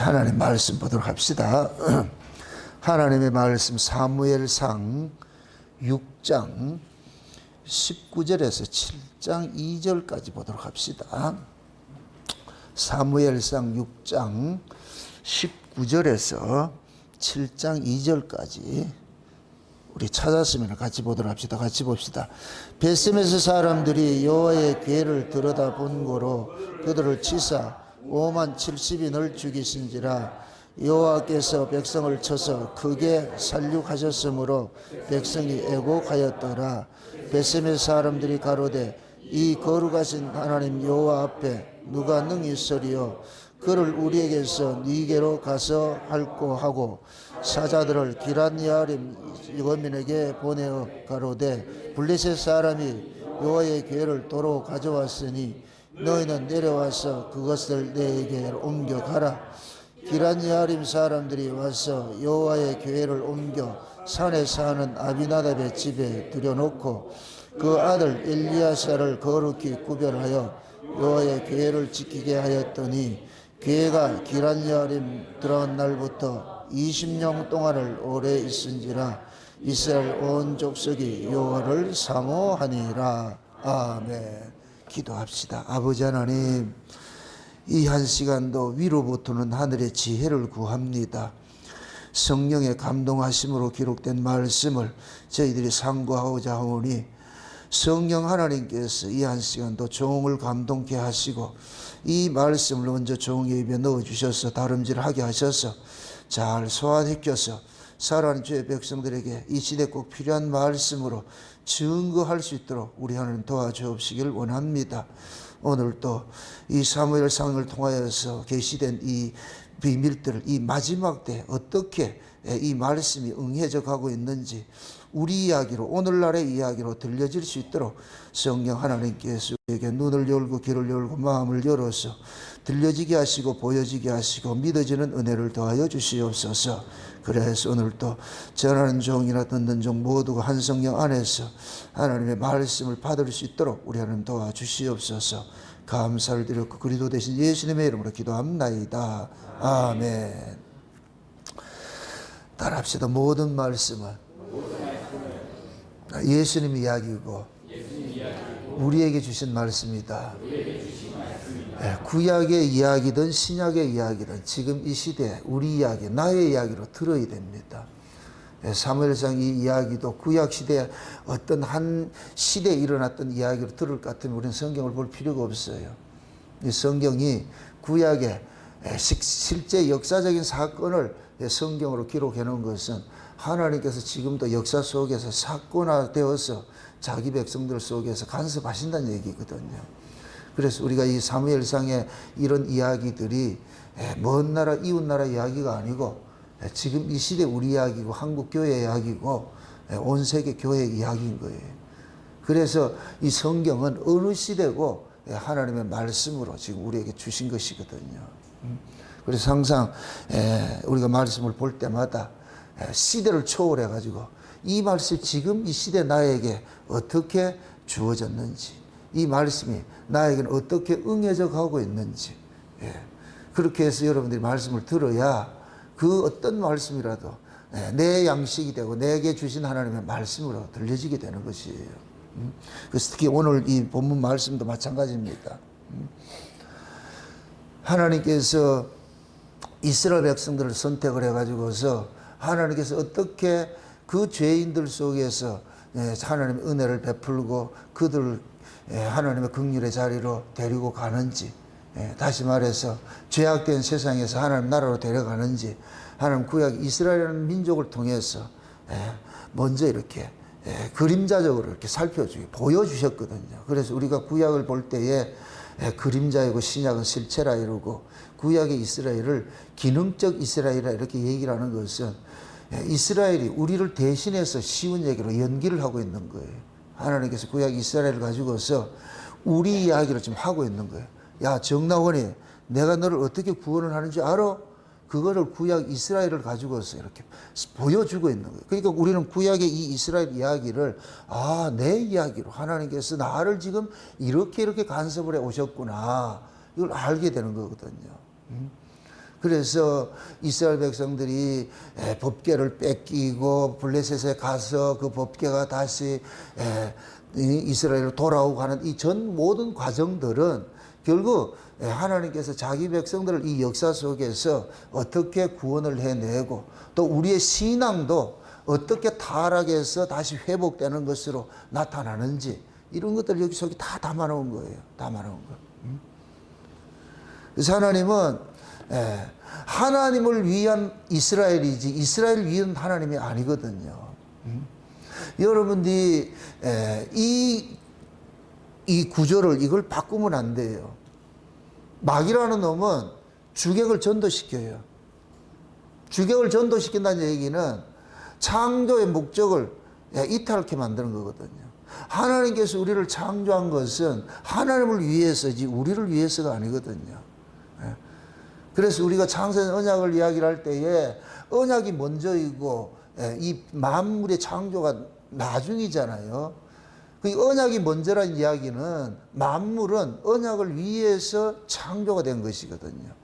하나님 말씀 보도록 합시다. 하나님의 말씀 사무엘상 6장 19절에서 7장 2절까지 보도록 합시다. 사무엘상 6장 19절에서 7장 2절까지 우리 찾았으면 같이 보도록 합시다. 같이 봅시다. 베스메스 사람들이 여호와의 궤를 들여다본 고로 그들을 치사 5만 70인을 죽이신지라. 여호와께서 백성을 쳐서 크게 살육하셨으므로 백성이 애곡하였더라. 베스메스 사람들이 가로되 이 거룩하신 하나님 여호와 앞에 누가 능히 서리요. 그를 우리에게서 네게로 가서 할고 하고 사자들을 기럇야림 여민에게 보내어 가로되 블레셋 사람이 여호와의 궤를 도로 가져왔으니 너희는 내려와서 그것을 내게 옮겨 가라. 기럇야림 사람들이 와서 여호와의 궤를 옮겨 산에 사는 아비나답의 집에 들여놓고 그 아들 엘리야사를 거룩히 구별하여 여호와의 궤를 지키게 하였더니 궤가 기럇야림 들어간 날부터 20년 동안을 오래 있은지라. 이스라엘 온 족속이 여호와를 사모하니라. 아멘. 기도합시다. 아버지 하나님, 이 한 시간도 위로부터는 하늘의 지혜를 구합니다. 성령의 감동하심으로 기록된 말씀을 저희들이 상고하고자 하오니 성령 하나님께서 이 한 시간도 종을 감동케 하시고 이 말씀을 먼저 종의 입에 넣어주셔서 다름질하게 하셔서 잘 소화시켜서 살아가는 주의 백성들에게 이 시대 꼭 필요한 말씀으로 증거할 수 있도록 우리 하나님 도와주옵시길 원합니다. 오늘 또 이 사무엘상을 통하여서 계시된 이 비밀들을 이 마지막 때 어떻게 이 말씀이 응해져 가고 있는지 우리 이야기로 오늘날의 이야기로 들려질 수 있도록 성령 하나님께서 우리에게 눈을 열고 귀를 열고 마음을 열어서 들려지게 하시고 보여지게 하시고 믿어지는 은혜를 더하여 주시옵소서. 그래서 오늘 또 전하는 종이나 듣는 종 모두가 한 성령 안에서 하나님의 말씀을 받을 수 있도록 우리 하나님 도와주시옵소서. 감사를 드렸고 그리스도 대신 예수님의 이름으로 기도합나이다. 아멘. 따라합시다. 모든 말씀은 예수님 이야기고 우리에게 주신 말씀이다. 구약의 이야기든 신약의 이야기든 지금 이 시대 우리 이야기, 나의 이야기로 들어야 됩니다. 사무엘상 이 이야기도 구약 시대에 어떤 한 시대에 일어났던 이야기로 들을 것 같으면 우리는 성경을 볼 필요가 없어요. 이 성경이 구약의 실제 역사적인 사건을 성경으로 기록해 놓은 것은 하나님께서 지금도 역사 속에서 사건화되어서 자기 백성들 속에서 간섭하신다는 얘기거든요. 그래서 우리가 이 사무엘상의 이런 이야기들이 먼 나라 이웃 나라 이야기가 아니고 지금 이 시대 우리 이야기고 한국 교회 이야기고 온 세계 교회 이야기인 거예요. 그래서 이 성경은 어느 시대고 하나님의 말씀으로 지금 우리에게 주신 것이거든요. 그래서 항상 우리가 말씀을 볼 때마다 시대를 초월해 가지고 이 말씀이 지금 이 시대 나에게 어떻게 주어졌는지, 이 말씀이 나에게는 어떻게 응해져 가고 있는지, 그렇게 해서 여러분들이 말씀을 들어야 그 어떤 말씀이라도 내 양식이 되고 내게 주신 하나님의 말씀으로 들려지게 되는 것이에요. 그래서 특히 오늘 이 본문 말씀도 마찬가지입니다. 하나님께서 이스라엘 백성들을 선택을 해가지고서 하나님께서 어떻게 그 죄인들 속에서 하나님의 은혜를 베풀고 그들을 하나님의 긍휼의 자리로 데리고 가는지, 다시 말해서 죄악된 세상에서 하나님 나라로 데려가는지 하나님 구약 이스라엘이라는 민족을 통해서 먼저 이렇게 그림자적으로 이렇게 살펴주고 보여주셨거든요. 그래서 우리가 구약을 볼 때에 그림자이고 신약은 실체라 이러고 구약의 이스라엘을 기능적 이스라엘이라 이렇게 얘기를 하는 것은 이스라엘이 우리를 대신해서 쉬운 얘기로 연기를 하고 있는 거예요. 하나님께서 구약 이스라엘을 가지고서 우리 이야기를 지금 하고 있는 거예요. 야 정나원이 내가 너를 어떻게 구원을 하는지 알아? 그거를 구약 이스라엘을 가지고서 이렇게 보여주고 있는 거예요. 그러니까 우리는 구약의 이 이스라엘 이야기를 내 이야기로 하나님께서 나를 지금 이렇게 간섭을 해 오셨구나 이걸 알게 되는 거거든요. 그래서 이스라엘 백성들이 법궤를 뺏기고 블레셋에 가서 그 법궤가 다시 이스라엘로 돌아오고 하는 이 전 모든 과정들은 결국 하나님께서 자기 백성들을 이 역사 속에서 어떻게 구원을 해내고 또 우리의 신앙도 어떻게 타락해서 다시 회복되는 것으로 나타나는지 이런 것들 여기 속에 다 담아놓은 거예요. 담아놓은 거. 그래서 하나님은 하나님을 위한 이스라엘이지 이스라엘을 위한 하나님이 아니거든요. 여러분들이 이 구조를 이걸 바꾸면 안 돼요. 마귀라는 놈은 주객을 전도시켜요. 주객을 전도시킨다는 얘기는 창조의 목적을 이탈케 만드는 거거든요. 하나님께서 우리를 창조한 것은 하나님을 위해서지 우리를 위해서가 아니거든요. 그래서 우리가 창세전 언약을 이야기를 할 때에 언약이 먼저이고 이 만물의 창조가 나중이잖아요. 그 언약이 먼저란 이야기는 만물은 언약을 위해서 창조가 된 것이거든요.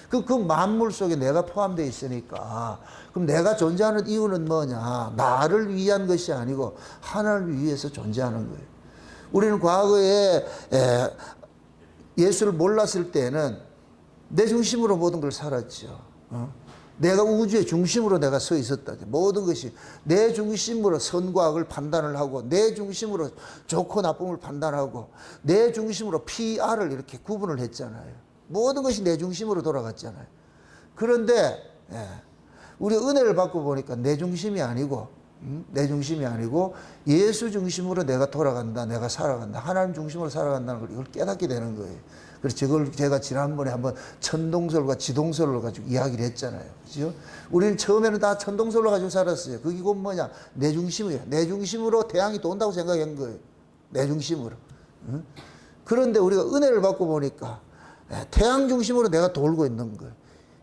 그 만물 속에 내가 포함되어 있으니까 그럼 내가 존재하는 이유는 뭐냐? 나를 위한 것이 아니고 하나님을 위해서 존재하는 거예요. 우리는 과거에 예수를 몰랐을 때는 내 중심으로 모든 걸 살았죠. 내가 우주의 중심으로 내가 서 있었다. 모든 것이 내 중심으로 선과 악을 판단을 하고 내 중심으로 좋고 나쁨을 판단하고 내 중심으로 PR을 이렇게 구분을 했잖아요. 모든 것이 내 중심으로 돌아갔잖아요. 그런데 우리 은혜를 받고 보니까 내 중심이 아니고 예수 중심으로 내가 돌아간다. 내가 살아간다. 하나님 중심으로 살아간다는 걸 이걸 깨닫게 되는 거예요. 그래서 이걸 제가 지난번에 한번 천동설과 지동설을 가지고 이야기를 했잖아요. 그죠? 우리는 처음에는 다 천동설로 가지고 살았어요. 그게 곧 뭐냐? 내 중심이에요. 내 중심으로 태양이 돈다고 생각한 거예요. 내 중심으로. 그런데 우리가 은혜를 받고 보니까 태양 중심으로 내가 돌고 있는 거예요.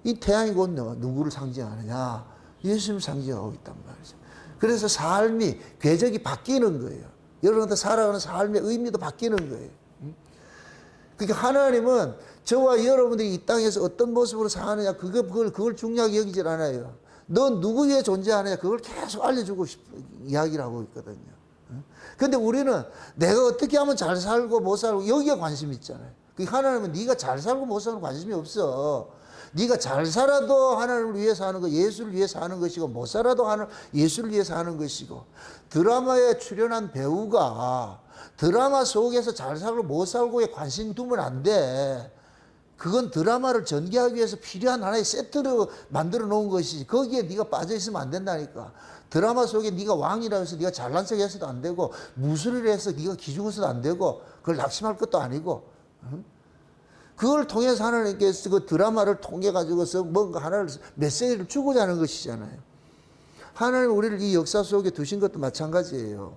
이 태양이 곧 누구를 상징하느냐? 예수님을 상징하고 있단 말이죠. 그래서 삶이, 궤적이 바뀌는 거예요. 여러분들 살아가는 삶의 의미도 바뀌는 거예요. 그러니까 하나님은 저와 여러분들이 이 땅에서 어떤 모습으로 사느냐, 그걸 중요하게 여기질 않아요. 넌 누구 위해 존재하느냐, 그걸 계속 알려주고 이야기를 하고 있거든요. 근데 우리는 내가 어떻게 하면 잘 살고 못 살고, 여기에 관심이 있잖아요. 하나님은 네가 잘 살고 못 살고 관심이 없어. 네가 잘 살아도 하나님을 위해서 하는 거, 예수를 위해서 하는 것이고, 못 살아도 예수를 위해서 하는 것이고, 드라마에 출연한 배우가 드라마 속에서 잘 살고 못 살고에 관심 두면 안 돼. 그건 드라마를 전개하기 위해서 필요한 하나의 세트로 만들어 놓은 것이지, 거기에 네가 빠져 있으면 안 된다니까. 드라마 속에 네가 왕이라 해서 네가 잘난 척 해서도 안 되고, 무술을 해서 네가 기죽어서도 안 되고, 그걸 낙심할 것도 아니고, 그걸 통해서 하나님께서 그 드라마를 통해 가지고서 뭔가 하나를 메시지를 주고자 하는 것이잖아요. 하나님 우리를 이 역사 속에 두신 것도 마찬가지예요.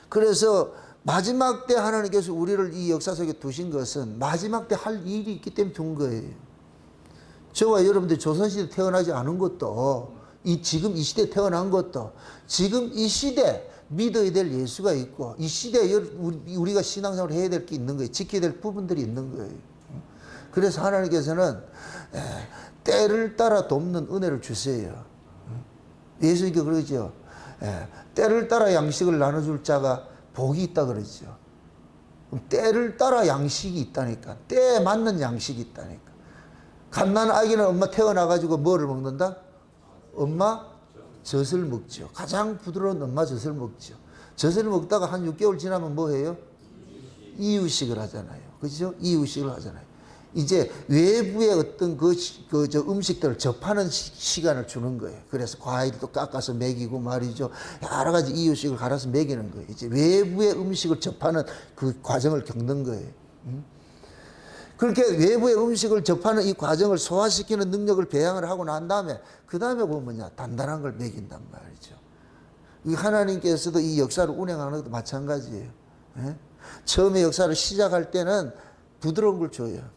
그래서 마지막 때 하나님께서 우리를 이 역사 속에 두신 것은 마지막 때 할 일이 있기 때문에 둔 거예요. 저와 여러분들 조선시대 태어나지 않은 것도, 지금 이 시대에 태어난 것도, 지금 이 시대 믿어야 될 예수가 있고, 이 시대에 우리가 신앙생활을 해야 될 게 있는 거예요. 지켜야 될 부분들이 있는 거예요. 그래서 하나님께서는 때를 따라 돕는 은혜를 주세요. 예수님께 그러죠. 때를 따라 양식을 나눠줄 자가 복이 있다 그러죠. 때를 따라 양식이 있다니까. 때에 맞는 양식이 있다니까. 갓난 아기는 엄마 태어나가지고 뭐를 먹는다? 엄마 젖을 먹죠. 가장 부드러운 엄마 젖을 먹죠. 젖을 먹다가 한 6개월 지나면 뭐 해요? 이유식을 하잖아요. 그죠? 이유식을 하잖아요. 이제 외부의 어떤 저 음식들을 접하는 시간을 주는 거예요. 그래서 과일도 깎아서 먹이고 말이죠. 여러 가지 이유식을 갈아서 먹이는 거예요. 이제 외부의 음식을 접하는 그 과정을 겪는 거예요. 그렇게 외부의 음식을 접하는 이 과정을 소화시키는 능력을 배양을 하고 난 다음에, 그 다음에 보면요, 단단한 걸 먹인단 말이죠. 하나님께서도 이 역사를 운행하는 것도 마찬가지예요. 처음에 역사를 시작할 때는 부드러운 걸 줘요.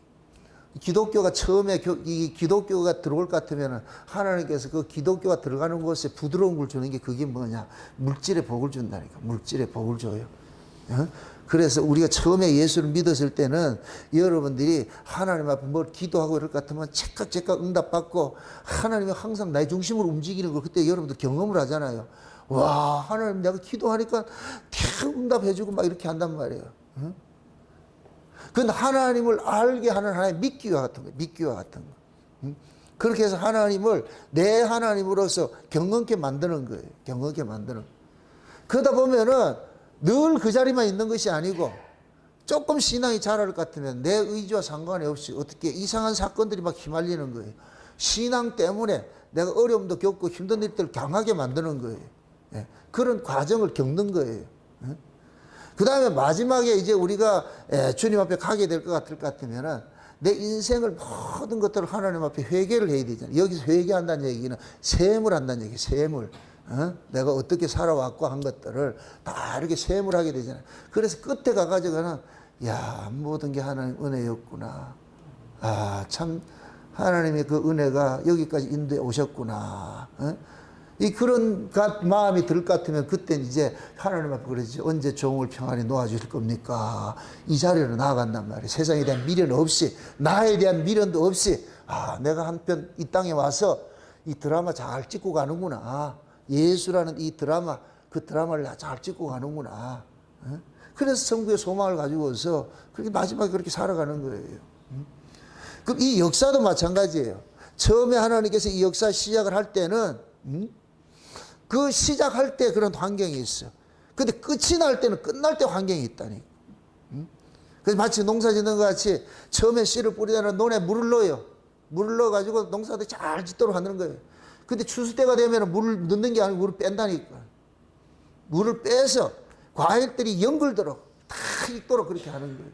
기독교가 처음에 이 기독교가 들어올 것 같으면 하나님께서 그 기독교가 들어가는 곳에 부드러운 걸 주는 게 그게 뭐냐? 물질의 복을 준다니까. 물질의 복을 줘요. 그래서 우리가 처음에 예수를 믿었을 때는 여러분들이 하나님 앞에 뭘 기도하고 이럴 것 같으면 제깍제깍 응답받고 하나님이 항상 나의 중심으로 움직이는 걸 그때 여러분들 경험을 하잖아요. 와, 하나님 내가 기도하니까 탁 응답해주고 막 이렇게 한단 말이에요. 응? 그건 하나님을 알게 하는 하나의 미끼와 같은 거예요. 미끼와 같은 거. 응? 그렇게 해서 하나님을 내 하나님으로서 경건케 만드는 거예요. 경건케 만드는 거예요. 그러다 보면은 늘 그 자리만 있는 것이 아니고 조금 신앙이 자랄 것 같으면 내 의지와 상관이 없이 어떻게 이상한 사건들이 막 휘말리는 거예요. 신앙 때문에 내가 어려움도 겪고 힘든 일들을 강하게 만드는 거예요. 예, 그런 과정을 겪는 거예요. 예? 그 다음에 마지막에 이제 우리가 주님 앞에 가게 될 것 같으면은 내 인생을 모든 것들을 하나님 앞에 회개를 해야 되잖아요. 여기서 회개한다는 얘기는 세임을 한다는 얘기예요. 세임을. 내가 어떻게 살아왔고 한 것들을 다 이렇게 세임을 하게 되잖아요. 그래서 끝에 가가지고는 야, 모든 게 하나님 은혜였구나. 아, 참 하나님의 그 은혜가 여기까지 인도해 오셨구나. 이 그런 마음이 들 것 같으면 그때는 이제 하나님 앞에 그러지. 언제 종을 평안히 놓아주실 겁니까? 이 자리로 나아간단 말이에요. 세상에 대한 미련 없이, 나에 대한 미련도 없이, 아, 내가 한편 이 땅에 와서 이 드라마 잘 찍고 가는구나. 예수라는 이 드라마, 그 드라마를 잘 찍고 가는구나. 그래서 성부의 소망을 가지고서 그렇게 마지막에 그렇게 살아가는 거예요. 그럼 이 역사도 마찬가지예요. 처음에 하나님께서 이 역사 시작을 할 때는 그 시작할 때 그런 환경이 있어. 근데 끝이 날 때는 끝날 때 환경이 있다니. 그래서 마치 농사 짓는 것 같이 처음에 씨를 뿌리다는 논에 물을 넣어요. 물을 넣어가지고 농사도 잘 짓도록 하는 거예요. 근데 추수 때가 되면 물을 넣는 게 아니고 물을 뺀다니까. 물을 빼서 과일들이 연글도록 다 익도록 그렇게 하는 거예요.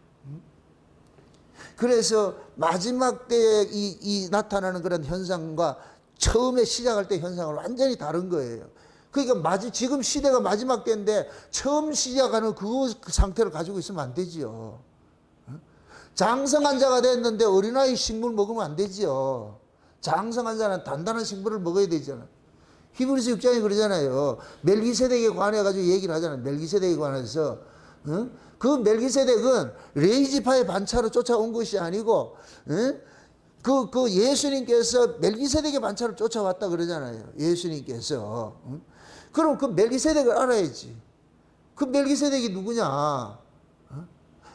그래서 마지막 때에 이 나타나는 그런 현상과 처음에 시작할 때 현상은 완전히 다른 거예요. 그러니까 지금 시대가 마지막 때인데 처음 시작하는 그 상태를 가지고 있으면 안 되지요. 장성한 자가 됐는데 어린아이 식물 먹으면 안 되지요. 장성한 자는 단단한 식물을 먹어야 되잖아. 히브리서 6장에 그러잖아요. 멜기세덱에 관해가지고 얘기를 하잖아요. 멜기세덱에 관해서. 그 멜기세덱은 레이지파의 반차로 쫓아온 것이 아니고, 그 예수님께서 멜기세덱의 반차를 쫓아왔다 그러잖아요. 예수님께서. 그럼 그 멜기세덱을 알아야지. 그 멜기세덱이 누구냐?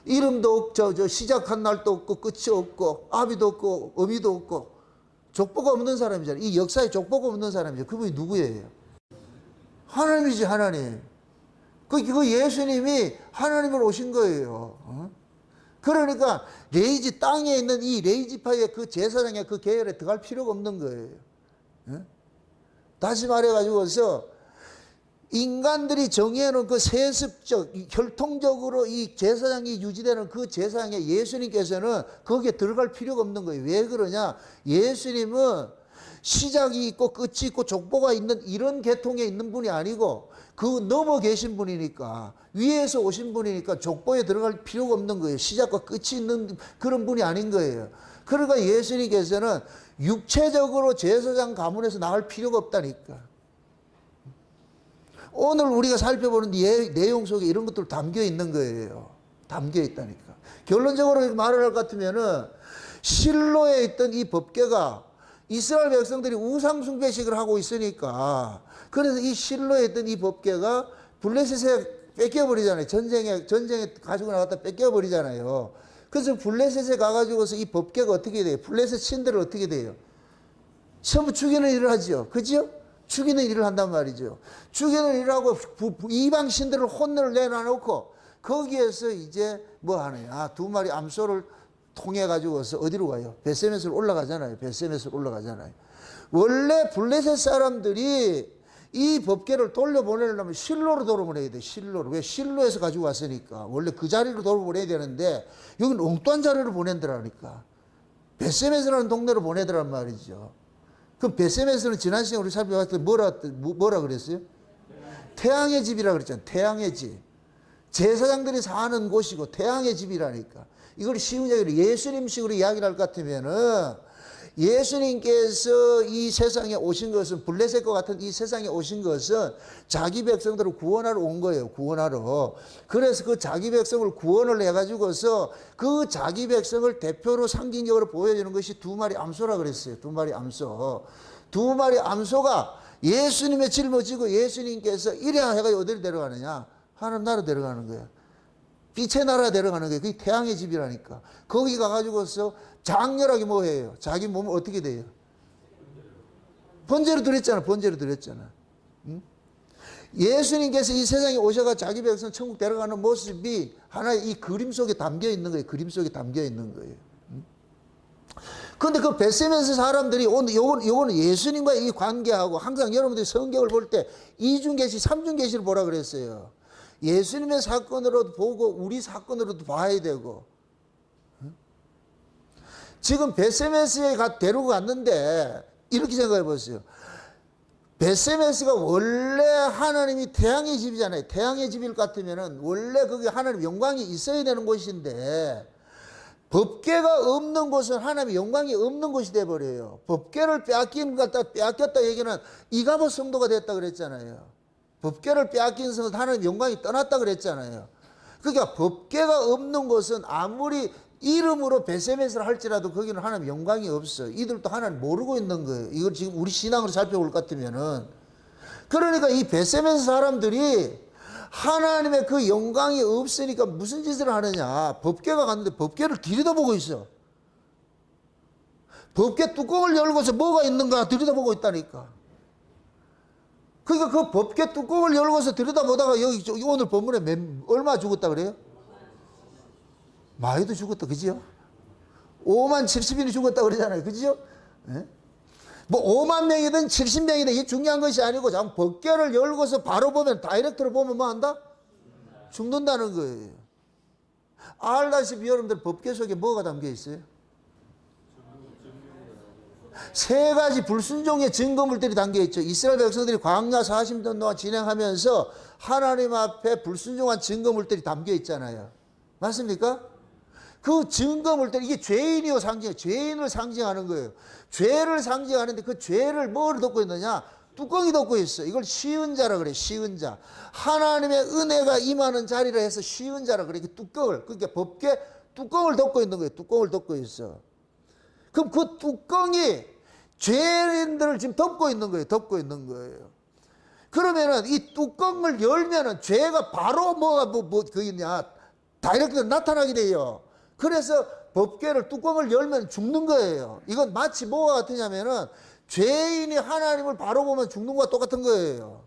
이름도 없고, 시작한 날도 없고, 끝이 없고, 아비도 없고, 어미도 없고, 족보가 없는 사람이잖아요. 이 역사에 족보가 없는 사람이죠. 그분이 누구예요? 하나님이지, 하나님. 그 예수님이 하나님으로 오신 거예요. 그러니까 레이지 땅에 있는 이 레이지파의 그 제사장의 그 계열에 들어갈 필요가 없는 거예요. 다시 말해가지고서 인간들이 정해놓은 그 세습적, 혈통적으로 이 제사장이 유지되는 그 제사장에 예수님께서는 거기에 들어갈 필요가 없는 거예요. 왜 그러냐? 예수님은 시작이 있고 끝이 있고 족보가 있는 이런 계통에 있는 분이 아니고 그 넘어 계신 분이니까, 위에서 오신 분이니까 족보에 들어갈 필요가 없는 거예요. 시작과 끝이 있는 그런 분이 아닌 거예요. 그러니까 예수님께서는 육체적으로 제사장 가문에서 나갈 필요가 없다니까. 오늘 우리가 살펴보는 내용 속에 이런 것들 담겨 있는 거예요. 담겨 있다니까. 결론적으로 말을 할 것 같으면은 실로에 있던 이 법궤가 이스라엘 백성들이 우상숭배식을 하고 있으니까, 그래서 이 실로에 있던 이 법궤가 블레셋에 뺏겨버리잖아요. 전쟁에 가지고 나갔다 뺏겨버리잖아요. 그래서 블레셋에 가가지고서 이 법궤가 어떻게 돼요? 블레셋 신들을 어떻게 돼요? 전부 죽이는 일을 하죠. 그죠? 죽이는 일을 한단 말이죠. 죽이는 일을 하고 이방 신들을 혼내를 내놔놓고 거기에서 이제 뭐 하느냐. 두 마리 암소를 통해 가지고서 어디로 가요? 베세메스로 올라가잖아요. 베세메스로 올라가잖아요. 원래 블레셋 사람들이 이 법궤를 돌려보내려면 실로로 돌아보내야 돼. 실로로. 왜? 실로에서 가지고 왔으니까. 원래 그 자리로 돌아보내야 되는데 여기는 엉뚱한 자리로 보낸다라니까. 베세메스라는 동네로 보내더란 말이죠. 그럼 베세메스는 지난 시간에 우리 살펴봤을 때 뭐라 그랬어요? 태양의 집이라 그랬잖아요. 태양의 집. 제사장들이 사는 곳이고 태양의 집이라니까. 이걸 쉬운 얘기로 예수님식으로 이야기를 할 것 같으면은 예수님께서 이 세상에 오신 것은, 블레셋과 같은 이 세상에 오신 것은 자기 백성들을 구원하러 온 거예요. 구원하러. 그래서 그 자기 백성을 구원을 해가지고서 그 자기 백성을 대표로 상징적으로 보여주는 것이 두 마리 암소라 그랬어요. 두 마리 암소. 두 마리 암소가 예수님의 짊어지고 예수님께서 이래야 해가지고 어디로 데려가느냐? 하나님 나라 데려가는 거예요. 빛의 나라 데려가는 거예요. 그게 태양의 집이라니까. 거기 가가지고서 장렬하게 뭐 해요? 자기 몸을 어떻게 돼요? 번제로 드렸잖아. 번제로 드렸잖아. 응? 예수님께서 이 세상에 오셔가 자기 백성 천국 데려가는 모습이 하나의 이 그림 속에 담겨 있는 거예요. 그림 속에 담겨 있는 거예요. 그런데 그 벳세메스 사람들이 오늘 요거는 예수님과의 이 관계하고 항상 여러분들이 성경을 볼 때 이중계시, 삼중계시를 보라 그랬어요. 예수님의 사건으로도 보고 우리 사건으로도 봐야 되고. 지금 벳세메스에 데리고 갔는데 이렇게 생각해 보세요. 벳세메스가 원래 하나님이 태양의 집이잖아요. 태양의 집일 것 같으면은 원래 거기 하나님 영광이 있어야 되는 곳인데 법궤가 없는 곳은 하나님의 영광이 없는 곳이 돼버려요. 법궤를 빼앗겼다 얘기는 이가봇 성도가 됐다 그랬잖아요. 법궤를 빼앗긴 성은 하나님의 영광이 떠났다 그랬잖아요. 그러니까 법궤가 없는 곳은 아무리 이름으로 벳세메스를 할지라도 거기는 하나님 영광이 없어. 이들도 하나님 모르고 있는 거예요. 이걸 지금 우리 신앙으로 살펴볼 것 같으면은. 그러니까 이 벳세메스 사람들이 하나님의 그 영광이 없으니까 무슨 짓을 하느냐. 법궤가 갔는데 법궤를 들여다보고 있어. 법궤 뚜껑을 열고서 뭐가 있는가 들여다보고 있다니까. 그러니까 그 법궤 뚜껑을 열고서 들여다보다가 여기 오늘 본문에 얼마 죽었다 그래요? 많이도 죽었다, 그지요? 5만 70인이 죽었다 그러잖아요, 그지요? 네? 뭐 5만 명이든 70명이든 이게 중요한 것이 아니고 참 법궤를 열고서 바로 보면 다이렉트로 보면 뭐 한다? 죽는다는 거예요. 알다시피 여러분들 법궤 속에 뭐가 담겨 있어요? 세 가지 불순종의 증거물들이 담겨 있죠. 이스라엘 백성들이 광야 40년 동안 진행하면서 하나님 앞에 불순종한 증거물들이 담겨 있잖아요. 맞습니까? 그 증거물들, 이게 죄인이요 상징, 죄인을 상징하는 거예요. 죄를 상징하는데 그 죄를 뭘 덮고 있느냐? 뚜껑이 덮고 있어. 이걸 쉬은 자라 그래, 쉬은 자. 하나님의 은혜가 임하는 자리라 해서 쉬은 자라 그래. 그 뚜껑을, 그러니까 법궤 뚜껑을 덮고 있는 거예요. 뚜껑을 덮고 있어. 그럼 그 뚜껑이 죄인들을 지금 덮고 있는 거예요. 덮고 있는 거예요. 그러면은 이 뚜껑을 열면은 죄가 바로 그게냐, 다이렉트로 나타나게 돼요. 그래서 법궤를 뚜껑을 열면 죽는 거예요. 이건 마치 뭐가 같으냐면은 죄인이 하나님을 바로 보면 죽는 것과 똑같은 거예요.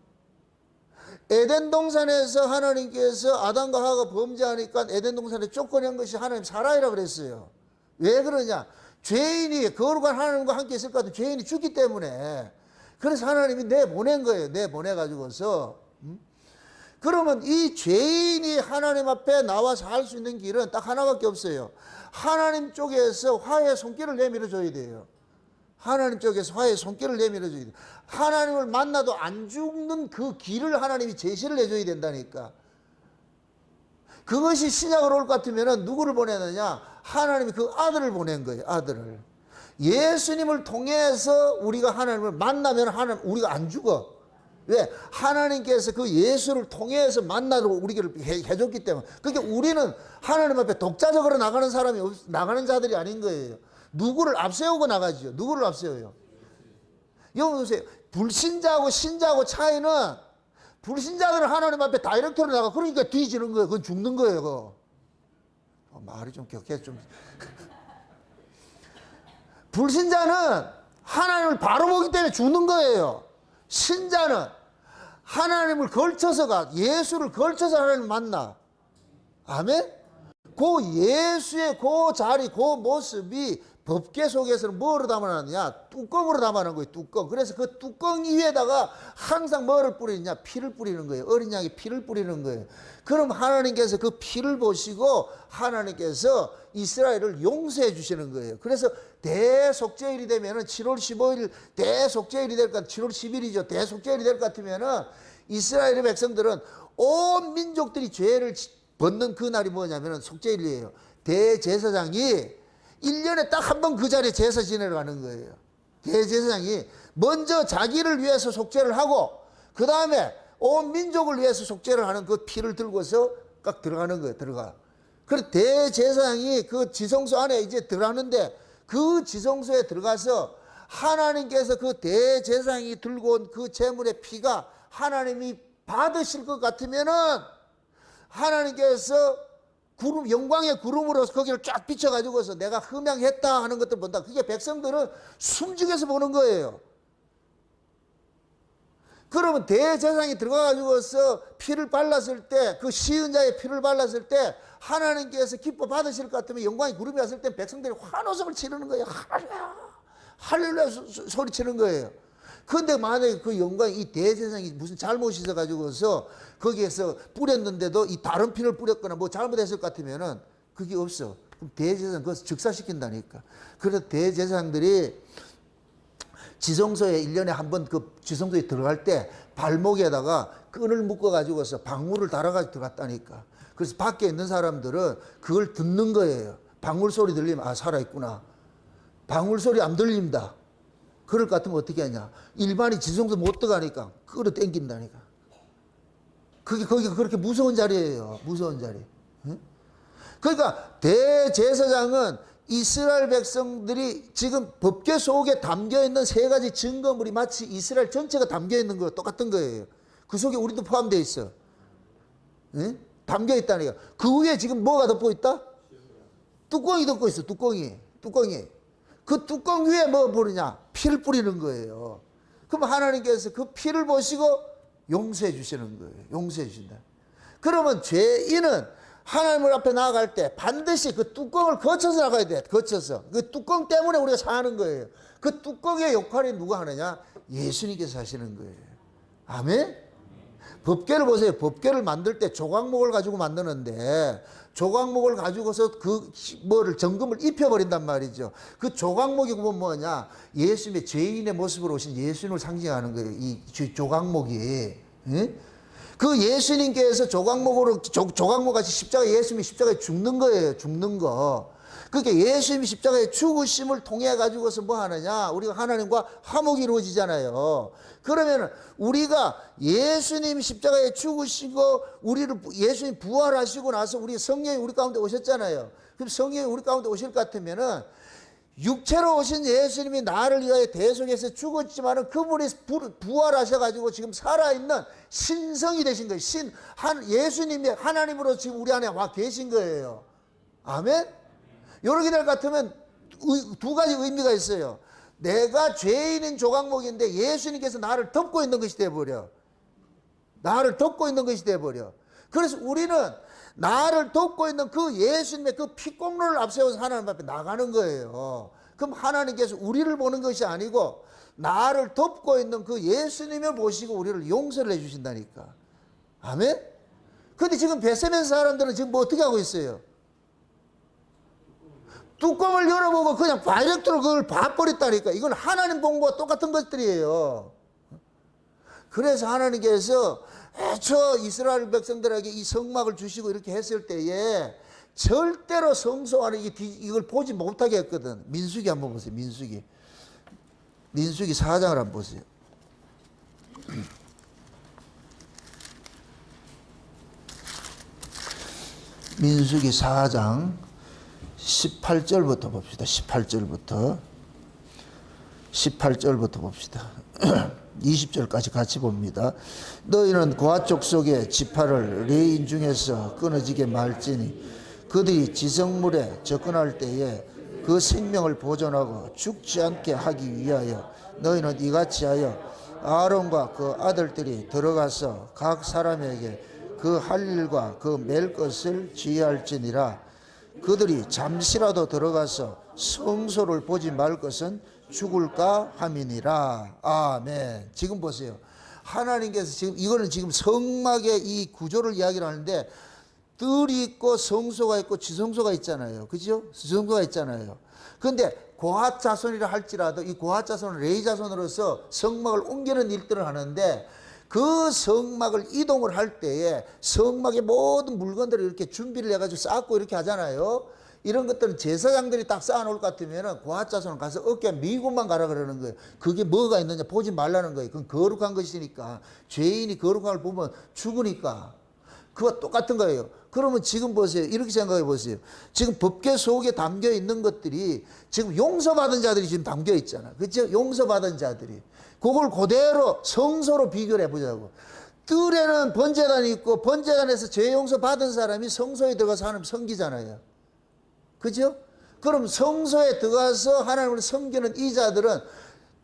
에덴 동산에서 하나님께서 아담과 하와가 범죄하니까 에덴 동산에 쫓겨낸 것이 하나님 사라이라 그랬어요. 왜 그러냐? 죄인이 거룩한 하나님과 함께 있을 것 같은 죄인이 죽기 때문에. 그래서 하나님이 내보낸 거예요. 내보내가지고서. 그러면 이 죄인이 하나님 앞에 나와 살 수 있는 길은 딱 하나밖에 없어요. 하나님 쪽에서 화해의 손길을 내밀어 줘야 돼요. 하나님 쪽에서 화해의 손길을 내밀어 줘야 돼요. 하나님을 만나도 안 죽는 그 길을 하나님이 제시를 해줘야 된다니까. 그것이 신약으로 올 것 같으면 누구를 보내느냐? 하나님이 그 아들을 보낸 거예요. 아들을. 예수님을 통해서 우리가 하나님을 만나면 하나님, 우리가 안 죽어. 왜? 하나님께서 그 예수를 통해서 만나도록 우리를 해줬기 때문에. 그러니까 우리는 하나님 앞에 독자적으로 나가는 사람이 나가는 자들이 아닌 거예요. 누구를 앞세우고 나가죠. 누구를 앞세워요? 여러분 보세요. 불신자하고 신자하고 차이는 불신자들은 하나님 앞에 다이렉트로 나가. 그러니까 뒤지는 거예요. 그건 죽는 거예요. 그거. 말이 좀 격해 좀. 불신자는 하나님을 바로 보기 때문에 죽는 거예요. 신자는 하나님을 걸쳐서 예수를 걸쳐서 하나님을 만나. 아멘? 그 예수의 그 자리, 그 모습이 법궤 속에서는 뭐로 담아놨느냐? 뚜껑으로 담아놓은 거예요, 뚜껑. 그래서 그 뚜껑 위에다가 항상 뭐를 뿌리느냐? 피를 뿌리는 거예요. 어린 양의 피를 뿌리는 거예요. 그럼 하나님께서 그 피를 보시고 하나님께서 이스라엘을 용서해 주시는 거예요. 그래서 대속죄일이 되면은 7월 15일 대속죄일이 될 것, 7월 10일이죠. 대속죄일이 될 것 같으면은 이스라엘의 백성들은 온 민족들이 죄를 벗는 그 날이 뭐냐면은 속죄일이에요. 대제사장이 1년에 딱 한 번 그 자리에 제사 지내러 가는 거예요. 대제사장이 먼저 자기를 위해서 속죄를 하고 그 다음에 온 민족을 위해서 속죄를 하는 그 피를 들고서 딱 들어가는 거예요. 들어가. 그래서 대제사장이 그 지성소 안에 이제 들어가는데 그 지성소에 들어가서 하나님께서 그 대제사장이 들고 온 그 제물의 피가 하나님이 받으실 것 같으면은 하나님께서 구름, 영광의 구름으로 거기를 쫙 비춰가지고서 내가 흠양했다 하는 것들 본다. 그게 백성들은 숨죽여서 보는 거예요. 그러면 대제사장이 들어가가지고서 피를 발랐을 때, 그 시은 자의 피를 발랐을 때 하나님께서 기뻐 받으실 것 같으면 영광의 구름이 왔을 때 백성들이 환호성을 치르는 거예요. 할렐루야, 할렐루야 소리치는 거예요. 그런데 만약에 그 영광, 이 대제사장이 무슨 잘못이 있어가지고서 거기에서 뿌렸는데도 이 다른 피를 뿌렸거나 뭐 잘못했을 것 같으면은 그게 없어. 그럼 대제사장 그것을 즉사시킨다니까. 그래서 대제사장들이 지성소에 1년에 한 번 그 지성소에 들어갈 때 발목에다가 끈을 묶어가지고서 방울을 달아가지고 들어갔다니까. 그래서 밖에 있는 사람들은 그걸 듣는 거예요. 방울 소리 들리면 아, 살아있구나. 방울 소리 안 들립니다. 그럴 것 같으면 어떻게 하냐. 일반이 지성소 못 들어가니까 끌어당긴다니까. 거기가 그렇게 무서운 자리예요. 무서운 자리. 응? 그러니까 대제사장은 이스라엘 백성들이 지금 법궤 속에 담겨있는 세 가지 증거물이 마치 이스라엘 전체가 담겨있는 거 똑같은 거예요. 그 속에 우리도 포함되어 있어. 응? 담겨있다니까. 그 위에 지금 뭐가 덮고 있다? 뚜껑이 덮고 있어. 뚜껑이. 그 뚜껑 위에 뭐 뿌리냐? 피를 뿌리는 거예요. 그럼 하나님께서 그 피를 보시고 용서해 주시는 거예요. 용서해 주신다. 그러면 죄인은 하나님 앞에 나아갈 때 반드시 그 뚜껑을 거쳐서 나가야 돼. 거쳐서. 그 뚜껑 때문에 우리가 사는 거예요. 그 뚜껑의 역할이 누가 하느냐? 예수님께서 하시는 거예요. 아멘? 법궤를 보세요. 법궤를 만들 때 조각목을 가지고 만드는데 조각목을 가지고서 그 뭐를 정금을 입혀버린단 말이죠. 그 조각목이 보면 뭐냐? 예수님의 죄인의 모습으로 오신 예수님을 상징하는 거예요. 이 조각목이. 응? 그 예수님께서 조각목같이 예수님이 십자가에 죽는 거예요. 죽는 거. 그러니까 예수님이 십자가에 죽으심을 통해 가지고서 뭐 하느냐? 우리가 하나님과 화목이 이루어지잖아요. 그러면 우리가 예수님 십자가에 죽으시고 예수님 부활하시고 나서 우리 성령이 우리 가운데 오셨잖아요. 그럼 성령이 우리 가운데 오실 것 같으면은 육체로 오신 예수님이 나를 위하여 대속해서 죽었지만은 그분이 부활하셔가지고 지금 살아있는 신성이 되신 거예요. 예수님이 하나님으로 지금 우리 안에 와 계신 거예요. 아멘? 이렇게 될 것 같으면 두 가지 의미가 있어요. 내가 죄인인 조각목인데 예수님께서 나를 덮고 있는 것이 돼버려. 나를 덮고 있는 것이 돼버려. 그래서 우리는 나를 덮고 있는 그 예수님의 그 피공로를 앞세워서 하나님 앞에 나가는 거예요. 그럼 하나님께서 우리를 보는 것이 아니고 나를 덮고 있는 그 예수님을 보시고 우리를 용서를 해주신다니까. 아멘? 근데 지금 베세멘 사람들은 지금 뭐 어떻게 하고 있어요? 뚜껑을 열어보고 그냥 다이렉트로 그걸 봐버렸다니까. 이건 하나님 본 거와 똑같은 것들이에요. 그래서 하나님께서 애초 이스라엘 백성들에게 이 성막을 주시고 이렇게 했을 때에 절대로 성소 안에 이걸 보지 못하게 했거든. 민수기 한번 보세요. 민수기 4장을 한번 보세요. 민수기 4장 18절부터 봅시다. 18절부터 봅시다. 20절까지 같이 봅니다. 너희는 고아 족속의 지파를 레인 중에서 끊어지게 말지니 그들이 지성물에 접근할 때에 그 생명을 보존하고 죽지 않게 하기 위하여 너희는 이같이 하여 아론과 그 아들들이 들어가서 각 사람에게 그 할 일과 그 맬 것을 지휘할지니라. 그들이 잠시라도 들어가서 성소를 보지 말 것은 죽을까 함이니라. 아멘. 지금 보세요. 하나님께서 지금 이거는 지금 성막의 이 구조를 이야기를 하는데 뜰이 있고 성소가 있고 지성소가 있잖아요. 그죠? 지성소가 있잖아요. 근데 고핫 자손이라 할지라도 이 고핫 자손은 레위 자손으로서 성막을 옮기는 일들을 하는데 그 성막을 이동을 할 때에 성막의 모든 물건들을 이렇게 준비를 해가지고 쌓고 이렇게 하잖아요. 이런 것들은 제사장들이 딱 쌓아놓을 것 같으면 고핫자손은 가서 어깨 미국만 가라 그러는 거예요. 그게 뭐가 있느냐 보지 말라는 거예요. 그건 거룩한 것이니까. 죄인이 거룩한 걸 보면 죽으니까. 그와 똑같은 거예요. 그러면 지금 보세요. 이렇게 생각해 보세요. 지금 법궤 속에 담겨 있는 것들이 지금 용서받은 자들이 지금 담겨 있잖아. 그렇죠? 용서받은 자들이. 그걸 그대로 성소로 비교를 해보자고. 뜰에는 번제단이 있고 번제단에서 죄 용서 받은 사람이 성소에 들어가서 하나님 섬기잖아요. 그죠? 그럼 성소에 들어가서 하나님을 섬기는 이 자들은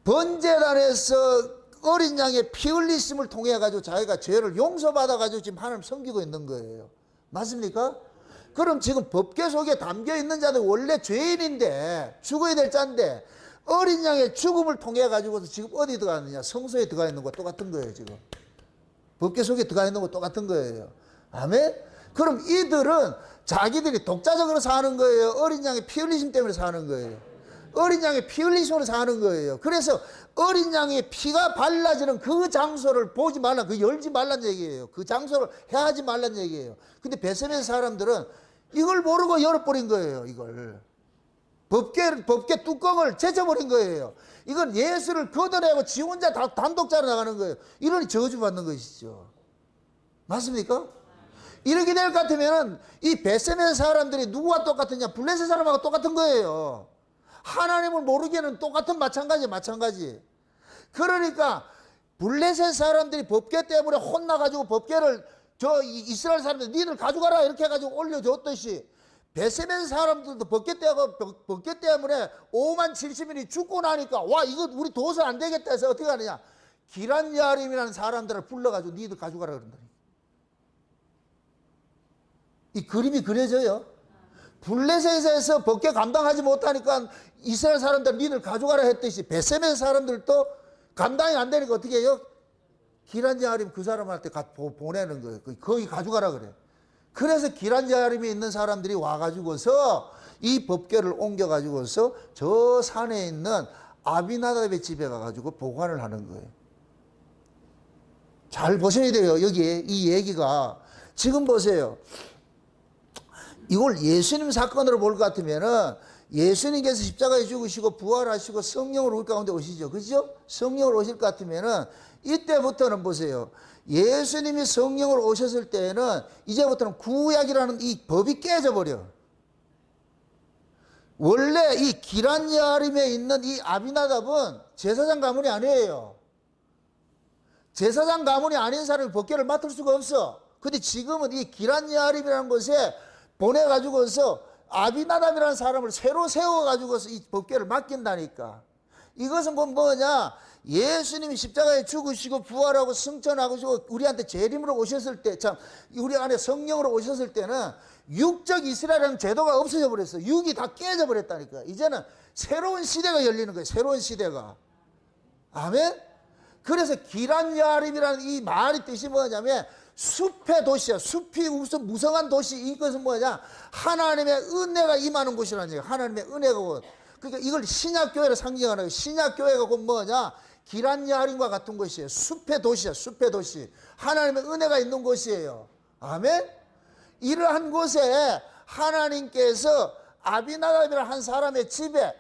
번제단에서 어린 양의 피 흘리심을 통해 가지고 자기가 죄를 용서받아 가지고 지금 하나님 섬기고 있는 거예요. 맞습니까? 그럼 지금 법궤 속에 담겨 있는 자들 원래 죄인인데 죽어야 될 자인데 어린 양의 죽음을 통해 가지고서 지금 어디 들어가느냐? 성소에 들어가 있는 거 똑같은 거예요, 지금. 법궤 속에 들어가 있는 거 똑같은 거예요. 아멘? 그럼 이들은 자기들이 독자적으로 사는 거예요. 어린 양의 피 흘리심 때문에 사는 거예요. 어린 양의 피 흘리심으로 사는 거예요. 그래서 어린 양의 피가 발라지는 그 장소를 보지 말라, 그 열지 말란 얘기예요. 그 장소를 해하지 말란 얘기예요. 근데 베세메 사람들은 이걸 모르고 열어버린 거예요, 이걸. 법궤 뚜껑을 제쳐버린 거예요. 이건 예수를 걷어내고 지 혼자 단독자로 나가는 거예요. 이러니 저주받는 것이죠. 맞습니까? 이렇게 될 것 같으면 이 베세메 사람들이 누구와 똑같으냐? 블레셋 사람하고 똑같은 거예요. 하나님을 모르기에는 똑같은 마찬가지. 그러니까 블레셋 사람들이 법궤 때문에 혼나가지고 법궤를 이스라엘 사람들 니들 가져가라 이렇게 해가지고 올려줬듯이 베세메 사람들도 법궤 때문에 5만 70인이 죽고 나니까 와 이거 우리 도서 안 되겠다 해서 어떻게 하느냐? 기란야림이라는 사람들을 불러가지고 니들 가져가라 그런다. 이 그림이 그려져요. 블레셋에서 법궤 감당하지 못하니까 이스라엘 사람들 니들 가져가라 했듯이 베세메 사람들도 감당이 안 되니까 어떻게 해요? 기란야림 그 사람한테 보내는 거예요. 거기 가져가라 그래. 그래서 기란야림에 있는 사람들이 와가지고서 이 법궤를 옮겨가지고서 저 산에 있는 아비나답의 집에 가가지고 보관을 하는 거예요. 잘 보셔야 돼요. 여기에 이 얘기가 지금 보세요. 이걸 예수님 사건으로 볼 것 같으면은 예수님께서 십자가에 죽으시고 부활하시고 성령으로 우리 가운데 오시죠. 그죠? 성령으로 오실 것 같으면은 이때부터는 보세요. 예수님이 성령으로 오셨을 때에는 이제부터는 구약이라는 이 법이 깨져버려. 원래 이 기란야림에 있는 이 아비나답은 제사장 가문이 아니에요. 제사장 가문이 아닌 사람이 법궤를 맡을 수가 없어. 근데 지금은 이 기란야림이라는 곳에 보내가지고서 아비나답이라는 사람을 새로 세워가지고서 이 법궤를 맡긴다니까. 이것은 뭐냐? 예수님이 십자가에 죽으시고 부활하고 승천하고 우리한테 재림으로 오셨을 때, 참, 우리 안에 성령으로 오셨을 때는 육적 이스라엘이라는 제도가 없어져 버렸어요. 육이 다 깨져 버렸다니까. 이제는 새로운 시대가 열리는 거예요. 새로운 시대가. 아멘? 그래서 기란야림이라는 이 말의 뜻이 뭐냐면 숲의 도시야. 숲이 무슨 무성한 도시. 이것은 뭐냐? 하나님의 은혜가 임하는 곳이라는 얘기야. 하나님의 은혜가 곧. 그러니까 이걸 신약교회를 상징하는 거예요. 신약교회가 곧 뭐냐? 기란야림과 같은 곳이에요. 숲의 도시야. 숲의 도시. 하나님의 은혜가 있는 곳이에요. 아멘? 이러한 곳에 하나님께서 아비나답이라는 한 사람의 집에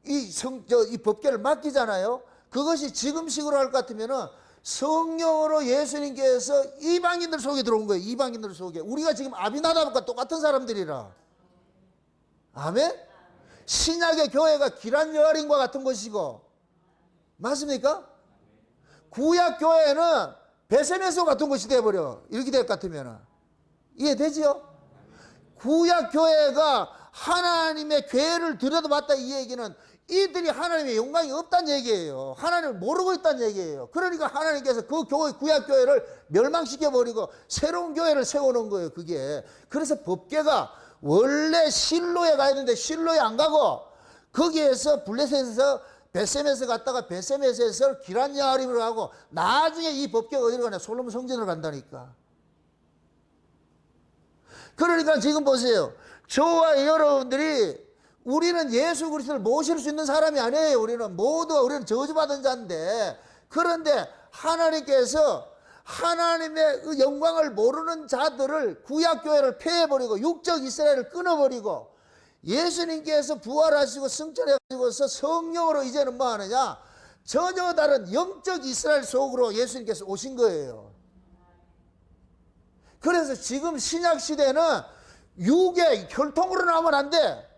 이 법궤를 맡기잖아요. 그것이 지금식으로 할 것 같으면은 성령으로 예수님께서 이방인들 속에 들어온 거예요. 이방인들 속에. 우리가 지금 아비나답과 똑같은 사람들이라. 아멘? 신약의 교회가 기란야림과 같은 것이고, 맞습니까? 구약 교회는 베세메소 같은 것이 되어버려. 이렇게 될 것 같으면. 이해되지요? 구약 교회가 하나님의 괴를 들여다봤다 이 얘기는 이들이 하나님의 영광이 없다는 얘기예요. 하나님을 모르고 있다는 얘기예요. 그러니까 하나님께서 그 구약 교회를 멸망시켜버리고 새로운 교회를 세워놓은 거예요. 그게. 그래서 법궤가 원래 실로에 가야 되는데 실로에 안 가고 거기에서 블레셋에서 베세메스 갔다가 베세메스에서 기란야림으로 가고 나중에 이 법궤가 어디로 가냐? 솔로몬 성전으로 간다니까. 그러니까 지금 보세요. 저와 여러분들이 우리는 예수 그리스도를 모실 수 있는 사람이 아니에요. 우리는 저주받은 자인데, 그런데 하나님께서 하나님의 영광을 모르는 자들을 구약교회를 폐해버리고 육적 이스라엘을 끊어버리고 예수님께서 부활하시고 승천해가지고서 성령으로 이제는 뭐 하느냐? 전혀 다른 영적 이스라엘 속으로 예수님께서 오신 거예요. 그래서 지금 신약 시대는 육의 혈통으로 나오면 안 돼.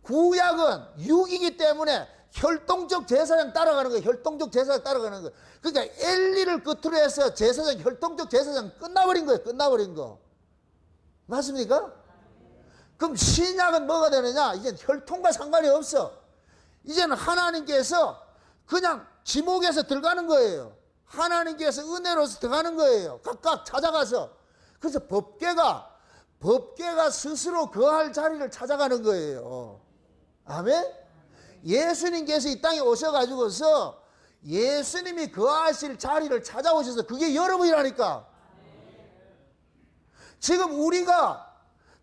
구약은 육이기 때문에 혈통적 제사장 따라가는 거예요. 혈통적 제사장 따라가는 거예요. 그러니까 엘리를 끝으로 해서 제사장, 혈통적 제사장 끝나버린 거예요. 끝나버린 거. 맞습니까? 그럼 신약은 뭐가 되느냐? 이제 혈통과 상관이 없어. 이제는 하나님께서 그냥 지목에서 들어가는 거예요. 하나님께서 은혜로서 들어가는 거예요. 각각 찾아가서. 그래서 법궤가 스스로 거할 자리를 찾아가는 거예요. 아멘? 예수님께서 이 땅에 오셔가지고서 예수님이 거하실 자리를 찾아오셔서 그게 여러분이라니까. 지금 우리가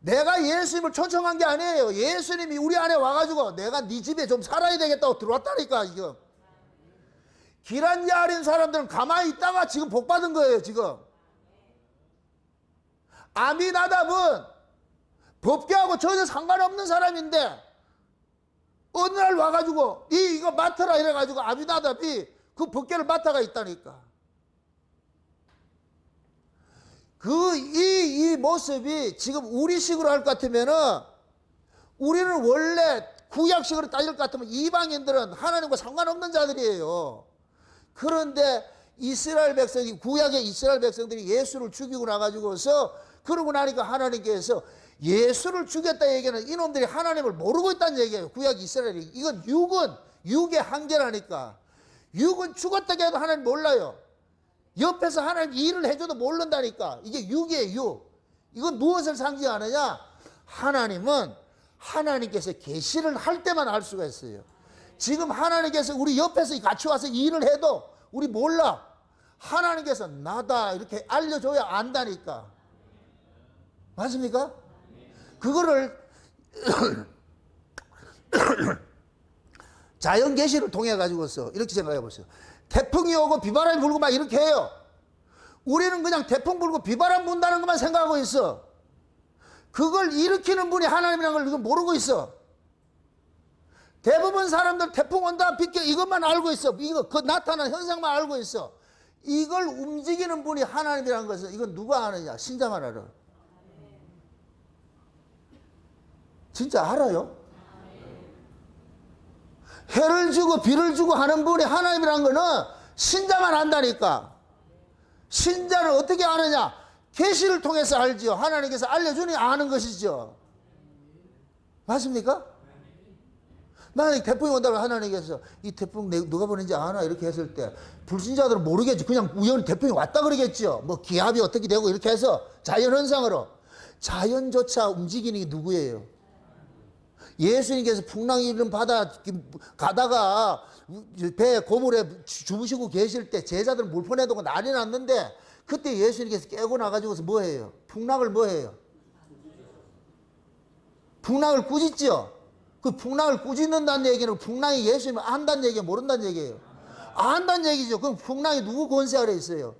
내가 예수님을 초청한 게 아니에요. 예수님이 우리 안에 와가지고 내가 네 집에 좀 살아야 되겠다고 들어왔다니까. 지금 길한 야린 사람들은 가만히 있다가 지금 복 받은 거예요. 지금 아미나답은 법궤하고 전혀 상관없는 사람인데 어느 날 와가지고 이거 맡아라 이래가지고 아미나답이 그 법궤를 맡아가 있다니까. 이 모습이 지금 우리식으로 할 것 같으면은 우리는 원래 구약식으로 따질 것 같으면 이방인들은 하나님과 상관없는 자들이에요. 그런데 이스라엘 백성이, 구약의 이스라엘 백성들이 예수를 죽이고 나가지고서 그러고 나니까 하나님께서 예수를 죽였다 얘기는 이놈들이 하나님을 모르고 있다는 얘기예요. 구약 이스라엘이. 이건 육의 한계라니까. 육은 죽었다 해도 하나님 몰라요. 옆에서 하나님 일을 해줘도 모른다니까. 이게 육이에요, 육. 이건 무엇을 상징하느냐? 하나님은 하나님께서 계시를 할 때만 알 수가 있어요. 지금 하나님께서 우리 옆에서 같이 와서 일을 해도 우리 몰라. 하나님께서 나다 이렇게 알려줘야 안다니까. 맞습니까? 그거를 자연 계시를 통해 가지고서 이렇게 생각해 보세요. 태풍이 오고 비바람이 불고 막 이렇게 해요. 우리는 그냥 태풍 불고 비바람 분다는 것만 생각하고 있어. 그걸 일으키는 분이 하나님이라는 걸 모르고 있어. 대부분 사람들 태풍 온다 비켜 이것만 알고 있어. 이거 그 나타난 현상만 알고 있어. 이걸 움직이는 분이 하나님이라는 것은 이건 누가 아느냐? 신자만 알아. 진짜 알아요? 해를 주고 비를 주고 하는 분이 하나님이라는 거는 신자만 안다니까. 신자는 어떻게 아느냐? 계시를 통해서 알지요. 하나님께서 알려주니 아는 것이죠. 맞습니까? 만약에 태풍이 온다고 하나님께서 이 태풍 누가 보낸지 아나 이렇게 했을 때 불신자들은 모르겠지. 그냥 우연히 태풍이 왔다 그러겠죠. 뭐 기압이 어떻게 되고 이렇게 해서 자연현상으로. 자연조차 움직이는 게 누구예요? 예수님께서 풍랑이 일은 바다 가다가 배 고물에 주무시고 계실 때 제자들 물 퍼내두고 난리 났는데 그때 예수님께서 깨고 나가지고서 뭐 해요? 풍랑을 뭐 해요? 풍랑을 꾸짖죠. 그 풍랑을 꾸짖는다는 얘기는 풍랑이 예수님을 안다는 얘기예요? 모른다는 얘기예요? 안다는 얘기죠. 그럼 풍랑이 누구 권세 아래 있어요?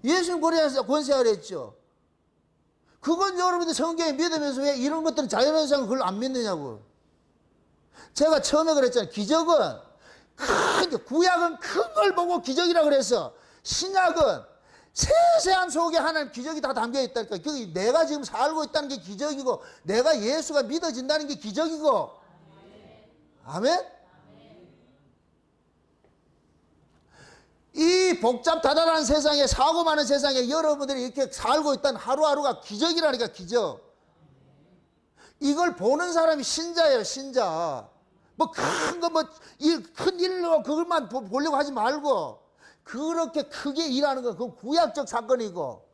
예수님 권세 아래 있죠. 그건 여러분들 성경에 믿으면서 왜 이런 것들은 자연현상을 그걸 안 믿느냐고. 제가 처음에 그랬잖아요. 기적은 구약은 큰 걸 보고 기적이라 그래서 신약은 세세한 속에 하나님 기적이 다 담겨 있다니까. 그게 내가 지금 살고 있다는 게 기적이고 내가 예수가 믿어진다는 게 기적이고. 아멘? 이 복잡다단한 세상에 사고 많은 세상에 여러분들이 이렇게 살고 있다는 하루하루가 기적이라니까. 기적. 이걸 보는 사람이 신자예요. 신자. 뭐 큰 거 뭐 큰 일로 그것만 보려고 하지 말고 그렇게 크게 일하는 건 그건 구약적 사건이고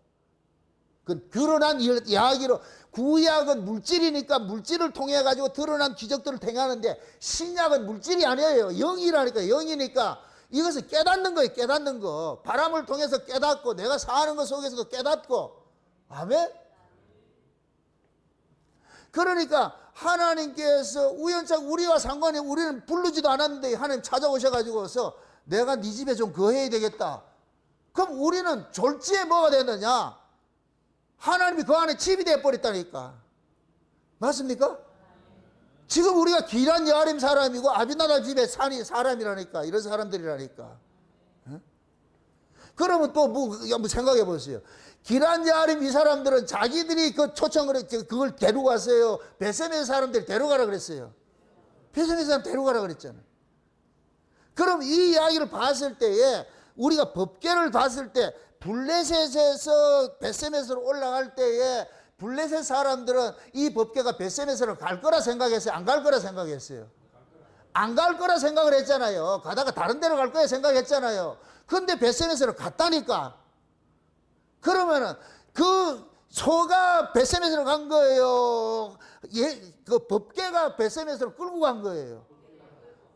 그 드러난 이야기로 구약은 물질이니까 물질을 통해 가지고 드러난 기적들을 행하는데 신약은 물질이 아니에요. 영이라니까. 영이니까 이것을 깨닫는 거예요. 깨닫는 거. 바람을 통해서 깨닫고 내가 사는 것 속에서도 깨닫고. 아멘? 그러니까 하나님께서 우연찮게 우리와 상관이 우리는 부르지도 않았는데 하나님 찾아오셔가지고서 내가 네 집에 좀 거해야 되겠다. 그럼 우리는 졸지에 뭐가 되느냐? 하나님이 그 안에 집이 되어버렸다니까. 맞습니까? 지금 우리가 기란 여아림 사람이고 아비나답 집에 사람이라니까. 이런 사람들이라니까. 그러면 또 한번 생각해 보세요. 기란 여아림 이 사람들은 자기들이 그 초청을 그걸 데려갔어요. 베세메 사람들 데려가라 그랬어요. 베세메 사람 데려가라 그랬잖아요. 그럼 이 이야기를 봤을 때에 우리가 법궤를 봤을 때 블레셋에서 베세메스로 올라갈 때에 블레셋 사람들은 이 법궤가 베세메스로 갈 거라 생각했어요? 안 갈 거라 생각했어요? 안 갈 거라 생각을 했잖아요. 가다가 다른 데로 갈 거야 생각했잖아요. 근데 베세메스로 갔다니까. 그러면은 그 소가 베세메스로 간 거예요. 그 법궤가 베세메스로 끌고 간 거예요.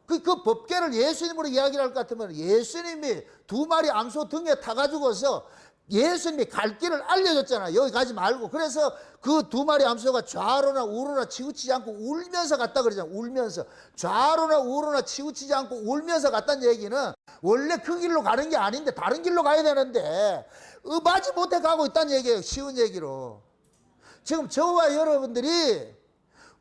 그 법궤를 예수님으로 이야기를 할 것 같으면 예수님이 두 마리 암소 등에 타가지고서 예수님이 갈 길을 알려줬잖아요. 여기 가지 말고. 그래서 그 두 마리 암소가 좌로나 우로나 치우치지 않고 울면서 갔다 그러잖아요. 울면서. 좌로나 우로나 치우치지 않고 울면서 갔다는 얘기는 원래 그 길로 가는 게 아닌데 다른 길로 가야 되는데 마지 못해 가고 있다는 얘기예요. 쉬운 얘기로. 지금 저와 여러분들이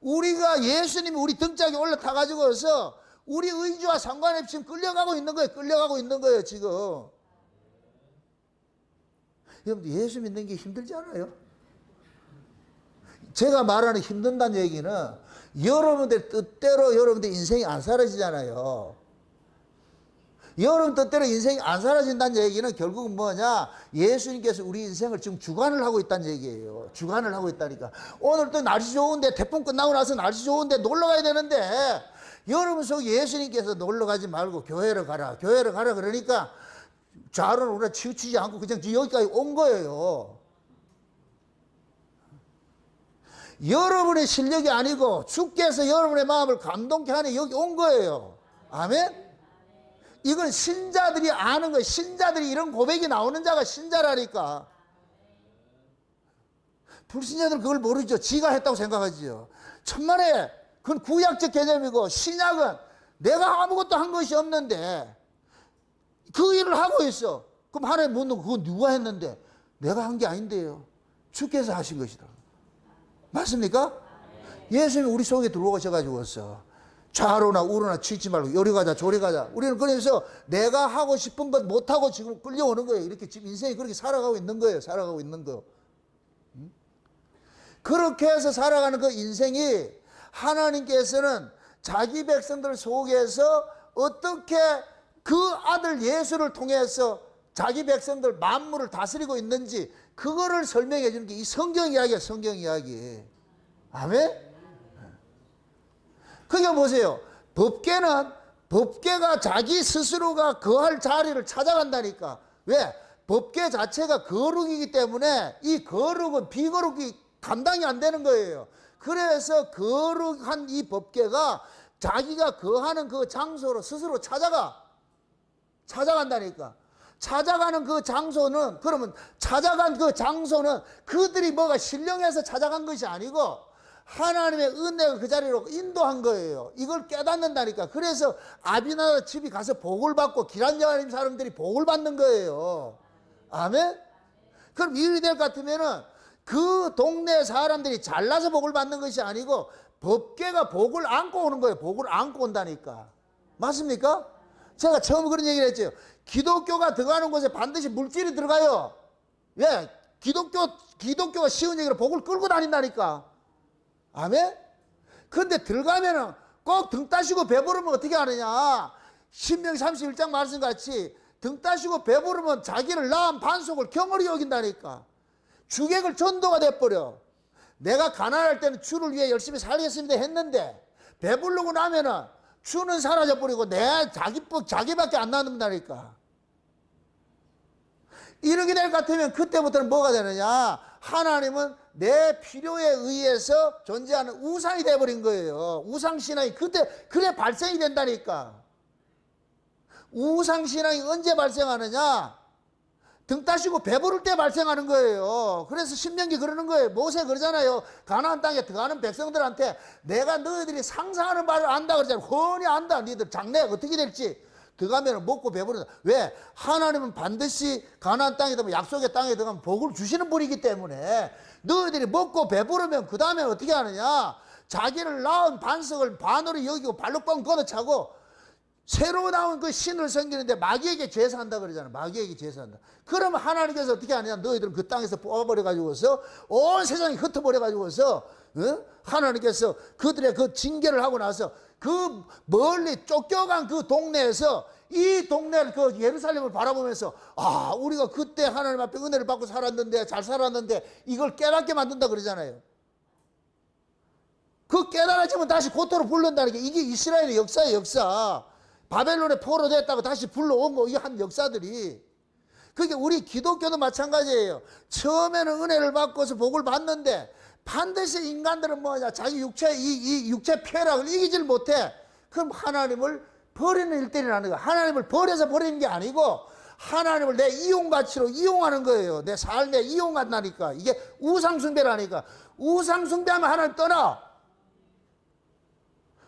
우리가 예수님이 우리 등짝에 올라타가지고서 우리 의지와 상관없이 지금 끌려가고 있는 거예요. 끌려가고 있는 거예요, 지금. 여러분들 예수 믿는 게 힘들지 않아요? 제가 말하는 힘든다는 얘기는 여러분들 뜻대로 여러분들 인생이 안 사라지잖아요. 여러분 뜻대로 인생이 안 사라진다는 얘기는 결국은 뭐냐? 예수님께서 우리 인생을 지금 주관을 하고 있다는 얘기예요. 주관을 하고 있다니까. 오늘 또 날씨 좋은데 태풍 끝나고 나서 날씨 좋은데 놀러 가야 되는데 여러분 속 예수님께서 놀러 가지 말고 교회를 가라. 교회를 가라 그러니까 좌로는 우리가 치우치지 않고 그냥 여기까지 온 거예요. 여러분의 실력이 아니고 주께서 여러분의 마음을 감동케 하니 여기 온 거예요. 아멘? 이건 신자들이 아는 거예요. 신자들이 이런 고백이 나오는 자가 신자라니까. 불신자들은 그걸 모르죠. 지가 했다고 생각하지요. 천만에 그건 구약적 개념이고 신약은 내가 아무것도 한 것이 없는데 그 일을 하고 있어. 그럼 하나님 묻는 거 그건 누가 했는데? 내가 한 게 아닌데요. 주께서 하신 것이다. 맞습니까? 예수님이 우리 속에 들어오셔가지고서 좌로나 우로나 치지 말고 요리 가자 조리 가자. 우리는 그래서 내가 하고 싶은 것 못하고 지금 끌려오는 거예요. 이렇게 지금 인생이 그렇게 살아가고 있는 거예요. 살아가고 있는 거. 그렇게 해서 살아가는 그 인생이 하나님께서는 자기 백성들 속에서 어떻게 그 아들 예수를 통해서 자기 백성들 만물을 다스리고 있는지 그거를 설명해 주는 게 이 성경 이야기야. 성경 이야기. 아멘? 그게 보세요. 법궤가 자기 스스로가 거할 자리를 찾아간다니까. 왜? 법궤 자체가 거룩이기 때문에 이 거룩은 비거룩이 감당이 안 되는 거예요. 그래서 거룩한 이 법궤가 자기가 거하는 그 장소로 스스로 찾아간다니까. 찾아가는 그 장소는, 그러면 찾아간 그 장소는 그들이 뭐가 신령해서 찾아간 것이 아니고 하나님의 은혜가 그 자리로 인도한 거예요. 이걸 깨닫는다니까. 그래서 아비나답 집이 가서 복을 받고 기란 여아림 사람들이 복을 받는 거예요. 아멘? 그럼 일이 될 것 같으면은 그 동네 사람들이 잘나서 복을 받는 것이 아니고 법궤가 복을 안고 오는 거예요. 복을 안고 온다니까. 맞습니까? 제가 처음 그런 얘기를 했죠. 기독교가 들어가는 곳에 반드시 물질이 들어가요. 왜? 기독교가 쉬운 얘기로 복을 끌고 다닌다니까. 아멘? 근데 들어가면은 꼭 등 따시고 배부르면 어떻게 하느냐. 신명기 31장 말씀같이 등 따시고 배부르면 자기를 낳은 반속을 경홀히 여긴다니까. 주객을 전도가 돼버려. 내가 가난할 때는 주를 위해 열심히 살겠습니다 했는데 배부르고 나면은 주는 사라져버리고 자기밖에 안 남는다니까. 이렇게 될 것 같으면 그때부터는 뭐가 되느냐. 하나님은 내 필요에 의해서 존재하는 우상이 돼버린 거예요. 우상신앙이 그래 발생이 된다니까. 우상신앙이 언제 발생하느냐. 등 따시고 배부를 때 발생하는 거예요. 그래서 신명기 그러는 거예요. 모세 그러잖아요. 가나안 땅에 들어가는 백성들한테 내가 너희들이 상상하는 바를 안다 그러잖아요. 훤히 안다. 너희들 장래가 어떻게 될지. 들어가면 먹고 배부른다. 왜? 하나님은 반드시 가나안 땅에 들어가면 약속의 땅에 들어가면 복을 주시는 분이기 때문에 너희들이 먹고 배부르면 그 다음에 어떻게 하느냐. 자기를 낳은 반석을 반으로 여기고 발로 뻥 걷어차고 새로 나온 그 신을 섬기는데 마귀에게 제사한다 그러잖아. 마귀에게 제사한다. 그러면 하나님께서 어떻게 하느냐? 너희들은 그 땅에서 뽑아버려 가지고서 온 세상이 흩어버려 가지고서 하나님께서 그들의 그 징계를 하고 나서 그 멀리 쫓겨간 그 동네에서 이 동네를 그 예루살렘을 바라보면서 아, 우리가 그때 하나님 앞에 은혜를 받고 살았는데 잘 살았는데 이걸 깨닫게 만든다 그러잖아요. 그 깨달아지면 다시 고토로 불른다는 게 이게 이스라엘의 역사의 역사. 바벨론에 포로됐다고 다시 불러온 거, 이 한 역사들이. 그게 우리 기독교도 마찬가지예요. 처음에는 은혜를 받고서 복을 받는데 반드시 인간들은 뭐냐, 자기 이 육체 쾌락을 이기질 못해. 그럼 하나님을 버리는 일들이라는 거야. 하나님을 버려서 버리는 게 아니고 하나님을 내 이용 가치로 이용하는 거예요. 내 삶에 이용한다니까. 이게 우상숭배라니까. 우상숭배하면 하나님 떠나.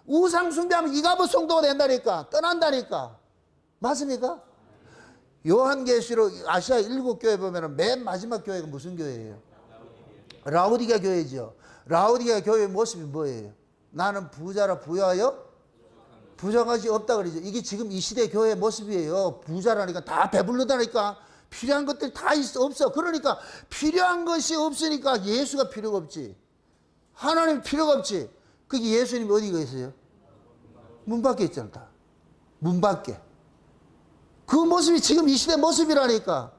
우상숭배하면 이가부성도가 된다니까. 떠난다니까. 맞습니까? 요한계시록 아시아 7교회 보면 맨 마지막 교회가 무슨 교회예요? 라오디게아 교회죠. 라오디게아 교회의 모습이 뭐예요? 나는 부자라 부여하여 부족함이 없다 그러죠. 이게 지금 이 시대 교회의 모습이에요. 부자라니까 다 배불르다니까. 필요한 것들 다 없어. 그러니까 필요한 것이 없으니까 예수가 필요가 없지. 하나님 필요가 없지. 그게 예수님이 어디 계세요? 문 밖에 있잖아. 다. 문 밖에. 그 모습이 지금 이 시대 모습이라니까.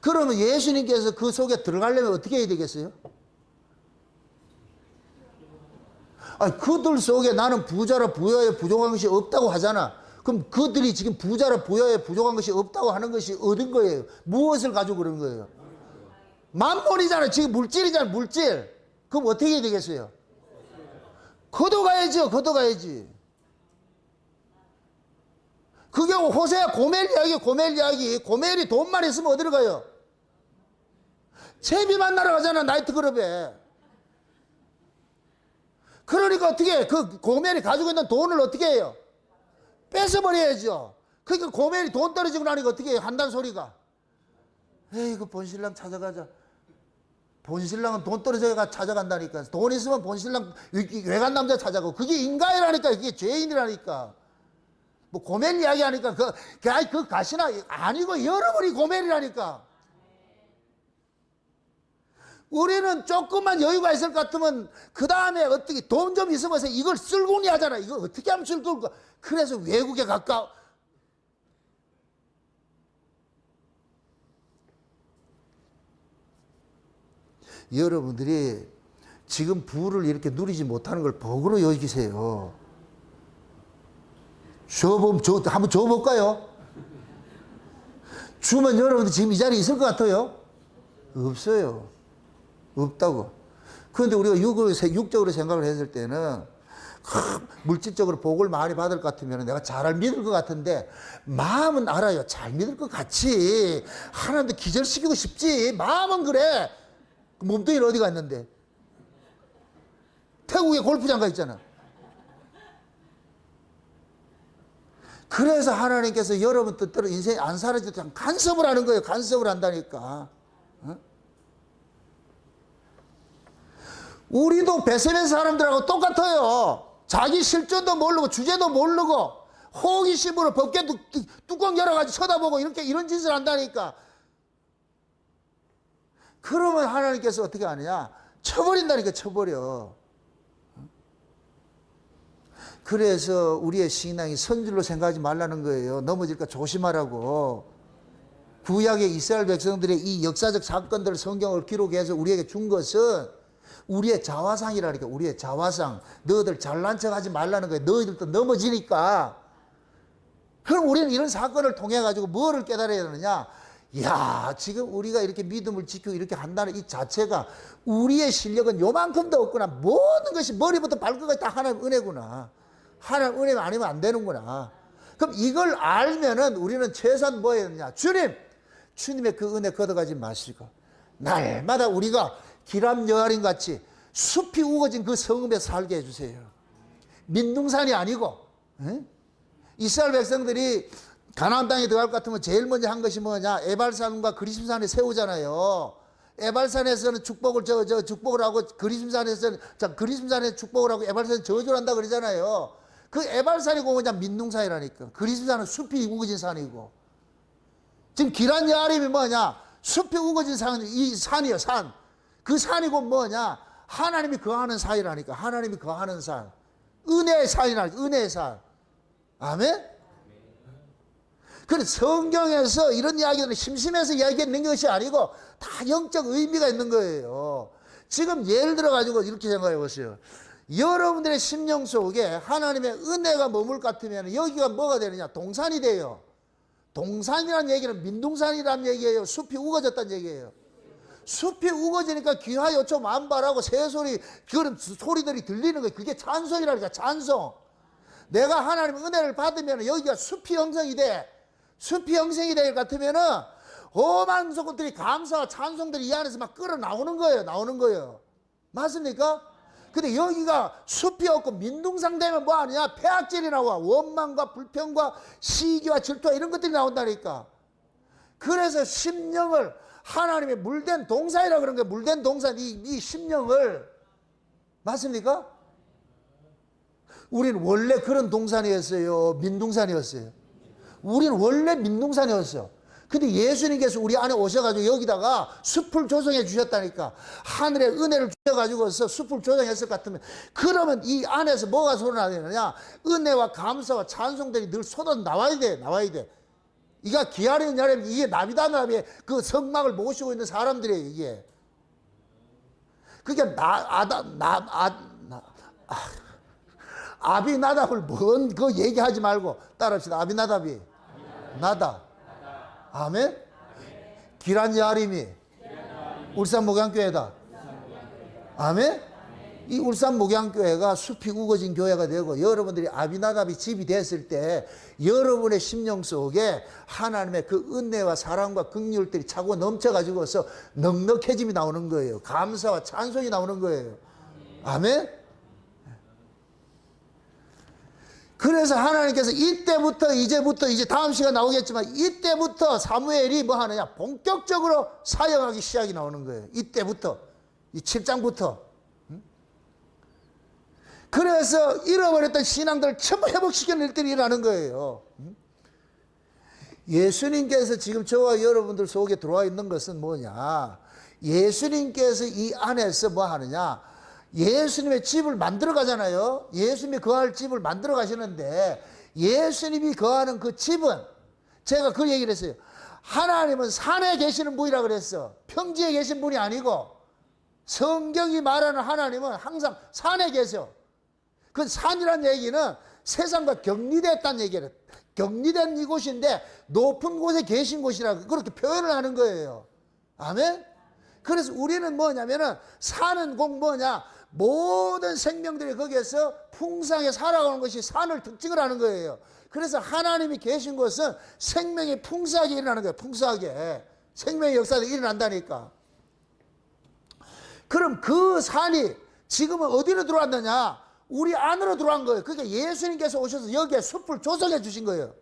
그러면 예수님께서 그 속에 들어가려면 어떻게 해야 되겠어요? 아니, 그들 속에 나는 부자라 부여에 부족한 것이 없다고 하잖아. 그럼 그들이 지금 부자라 부여에 부족한 것이 없다고 하는 것이 얻은 거예요. 무엇을 가지고 그런 거예요? 만몬이잖아요. 지금 물질이잖아요. 물질. 그럼 어떻게 해야 되겠어요? 걷어가야죠. 걷어가야지. 그게 호세아 고멜 이야기, 고멜 이야기. 고멜이 돈만 있으면 어디로 가요? 채비 만나러 가잖아, 나이트클럽에. 그러니까 어떻게 해? 그 고멜이 가지고 있는 돈을 어떻게 해요? 뺏어버려야죠. 그러니까 고멜이 돈 떨어지고 나니까 어떻게 해요? 한단 소리가. 에이, 그 본신랑 찾아가자. 본신랑은 돈 떨어져가 찾아간다니까. 돈 있으면 본신랑 외간 남자 찾아가고. 그게 인간이라니까. 그게 죄인이라니까. 뭐 고멜 이야기하니까 그 가시나 아니고 여러분이 고멜이라니까. 우리는 조금만 여유가 있을 것 같으면 그 다음에 어떻게 돈 좀 있으면서 이걸 쓸고니 하잖아. 이거 어떻게 하면 쓸고니까. 그래서 외국에 가까워. 여러분들이 지금 부를 이렇게 누리지 못하는 걸 복으로 여기세요. 한번 줘볼까요? 주면 여러분들 지금 이 자리에 있을 것 같아요? 없어요. 없다고. 그런데 우리가 육적으로 생각을 했을 때는 물질적으로 복을 많이 받을 것 같으면 내가 잘 믿을 것 같은데 마음은 알아요. 잘 믿을 것 같지. 하나님도 기절시키고 싶지. 마음은 그래. 몸뚱이는 어디 갔는데? 태국에 골프장 가 있잖아. 그래서 하나님께서 여러분 뜻대로 인생이 안 살아질 때 간섭을 하는 거예요. 간섭을 한다니까. 어? 우리도 베세메 사람들하고 똑같아요. 자기 실존도 모르고 주제도 모르고 호기심으로 법궤 뚜껑 열어가지고 쳐다보고 이런 짓을 한다니까. 그러면 하나님께서 어떻게 하느냐? 쳐버린다니까. 쳐버려. 그래서 우리의 신앙이 선줄로 생각하지 말라는 거예요. 넘어질까 조심하라고. 구약의 이스라엘 백성들의 이 역사적 사건들을 성경을 기록해서 우리에게 준 것은 우리의 자화상이라니까. 우리의 자화상. 너희들 잘난 척하지 말라는 거예요. 너희들도 넘어지니까. 그럼 우리는 이런 사건을 통해 가지고 뭐를 깨달아야 되느냐? 야, 지금 우리가 이렇게 믿음을 지키고 이렇게 한다는 이 자체가 우리의 실력은 요만큼도 없구나. 모든 것이 머리부터 발끝까지 다 하나님 은혜구나. 하나님 은혜 아니면 안 되는구나. 그럼 이걸 알면은 우리는 최소한 뭐 해야 되냐? 주님의 그 은혜 걷어가지 마시고 날마다 우리가 기람 여아린 같이 숲이 우거진 그 성읍에 살게 해주세요. 민둥산이 아니고. 에? 이스라엘 백성들이 가나안 땅에 들어갈 것 같으면 제일 먼저 한 것이 뭐냐? 에발산과 그리심산을 세우잖아요. 에발산에서는 축복을 축복을 하고 그리심산에서는 그리심산에 축복을 하고 에발산에 저주를 한다 그러잖아요. 그 에발산이고 그냥 민둥산이라니까. 그리심산은 숲이 우거진 산이고. 지금 기란 야림이 뭐냐? 숲이 우거진 산, 이 산이요, 산. 그 산이고 뭐냐? 하나님이 거하는 산이라니까. 하나님이 거하는 산. 은혜의 산이라니까. 은혜의 산. 아멘? 그래서 성경에서 이런 이야기들은 심심해서 이야기하는 것이 아니고 다 영적 의미가 있는 거예요. 지금 예를 들어가지고 이렇게 생각해 보세요. 여러분들의 심령 속에 하나님의 은혜가 머물 것 같으면 여기가 뭐가 되느냐? 동산이 돼요. 동산이라는 얘기는 민둥산이라는 얘기예요. 숲이 우거졌다는 얘기예요. 숲이 우거지니까 귀하 요초 만발하고 새소리 그런 소리들이 들리는 거예요. 그게 찬송이라니까. 찬송. 내가 하나님의 은혜를 받으면 여기가 숲이 형성이 돼. 숲이 형성이 될 것 같으면은 오만 것들이 감사와 찬송들이 이 안에서 막 끌어 나오는 거예요. 나오는 거예요. 맞습니까? 근데 여기가 숲이 없고 민둥상 되면 뭐 하느냐? 폐악질이 나와. 원망과 불평과 시기와 질투와 이런 것들이 나온다니까. 그래서 심령을 하나님의 물된 동산이라 그런 거예요. 물된 동산, 이 심령을. 맞습니까? 우리는 원래 그런 동산이었어요? 민둥산이었어요? 우리는 원래 민둥산이었어요. 근데 예수님께서 우리 안에 오셔가지고 여기다가 숲을 조성해 주셨다니까. 하늘의 은혜를 주셔가지고서 숲을 조성했을 것 같으면, 그러면 이 안에서 뭐가 솟아나느냐? 은혜와 감사와 찬송들이 늘 쏟아 나와야 돼. 나와야 돼. 이가 기아리는 여름, 이게 나비다나비의 그 성막을 모시고 있는 사람들이에요, 이게. 그게 아비나답을 뭔 그 얘기하지 말고 따라합시다. 아비나답이 나다. 아멘? 기란 야림이 울산 목양교회다. 아멘? 이 울산 목양교회가 숲이 우거진 교회가 되고 여러분들이 아비나답이 집이 됐을 때 여러분의 심령 속에 하나님의 그 은혜와 사랑과 긍휼들이 차고 넘쳐가지고서 넉넉해짐이 나오는 거예요. 감사와 찬송이 나오는 거예요. 아멘? 그래서 하나님께서 이때부터 이제 다음 시간 나오겠지만 이때부터 사무엘이 뭐 하느냐? 본격적으로 사역하기 시작이 나오는 거예요. 이때부터. 이 7장부터. 그래서 잃어버렸던 신앙들을 전부 회복시키는 일들이 일어나는 거예요. 예수님께서 지금 저와 여러분들 속에 들어와 있는 것은 뭐냐? 예수님께서 이 안에서 뭐 하느냐? 예수님의 집을 만들어 가잖아요. 예수님이 거할 집을 만들어 가시는데 예수님이 거하는 그 집은 제가 그 얘기를 했어요. 하나님은 산에 계시는 분이라 그랬어. 평지에 계신 분이 아니고 성경이 말하는 하나님은 항상 산에 계셔. 그 산이란 얘기는 세상과 격리됐다는 얘기예요. 격리된 이곳인데 높은 곳에 계신 곳이라 그렇게 표현을 하는 거예요. 아멘? 그래서 우리는 뭐냐면은 산은 꼭 뭐냐? 모든 생명들이 거기에서 풍성하게 살아가는 것이 산을 특징을 하는 거예요. 그래서 하나님이 계신 곳은 생명이 풍성하게 일어나는 거예요. 풍성하게. 생명의 역사가 일어난다니까. 그럼 그 산이 지금은 어디로 들어왔느냐? 우리 안으로 들어간 거예요. 그러니까 예수님께서 오셔서 여기에 숲을 조성해 주신 거예요.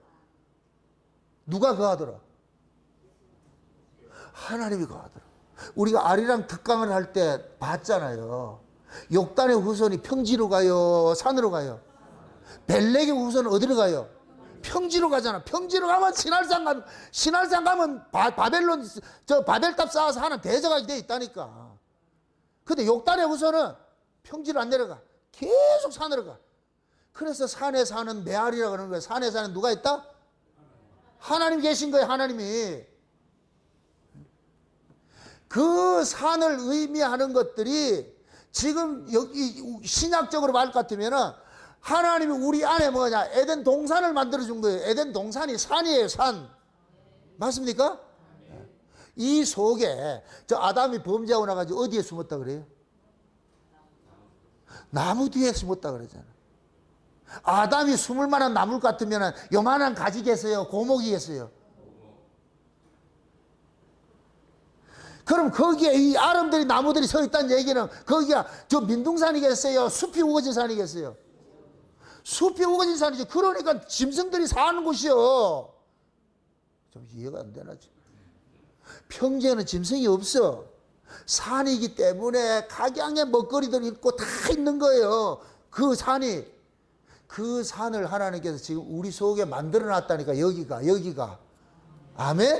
누가 거하더라? 하나님이 거하더라. 우리가 아리랑 특강을 할 때 봤잖아요. 욕단의 후손이 평지로 가요? 산으로 가요? 벨렉의 후손은 어디로 가요? 평지로 가잖아. 평지로 가면 신할산 가면 바벨론, 바벨탑 쌓아서 하는 대적하게 돼 있다니까. 근데 욕단의 후손은 평지로 안 내려가. 계속 산으로 가. 그래서 산에 사는 메아리라고 그러는 거예요. 산에 사는 누가 있다? 하나님이 계신 거예요. 하나님이. 그 산을 의미하는 것들이 지금 여기 신약적으로 말할 것 같으면은 하나님이 우리 안에 뭐냐? 에덴 동산을 만들어 준 거예요. 에덴 동산이 산이에요, 산. 맞습니까? 이 속에 저 아담이 범죄하고 나가지고 어디에 숨었다 그래요? 나무 뒤에 숨었다 그러잖아. 아담이 숨을 만한 나물 같으면 요만한 가지겠어요? 고목이겠어요? 그럼 거기에 이 아름들이 나무들이 서 있다는 얘기는 거기가 저 민둥산이겠어요? 숲이 우거진 산이겠어요? 숲이 우거진 산이죠. 그러니까 짐승들이 사는 곳이요. 좀 이해가 안 되나? 평지에는 짐승이 없어. 산이기 때문에 각양의 먹거리들 있고 다 있는 거예요. 그 산이. 그 산을 하나님께서 지금 우리 속에 만들어 놨다니까. 여기가. 아멘?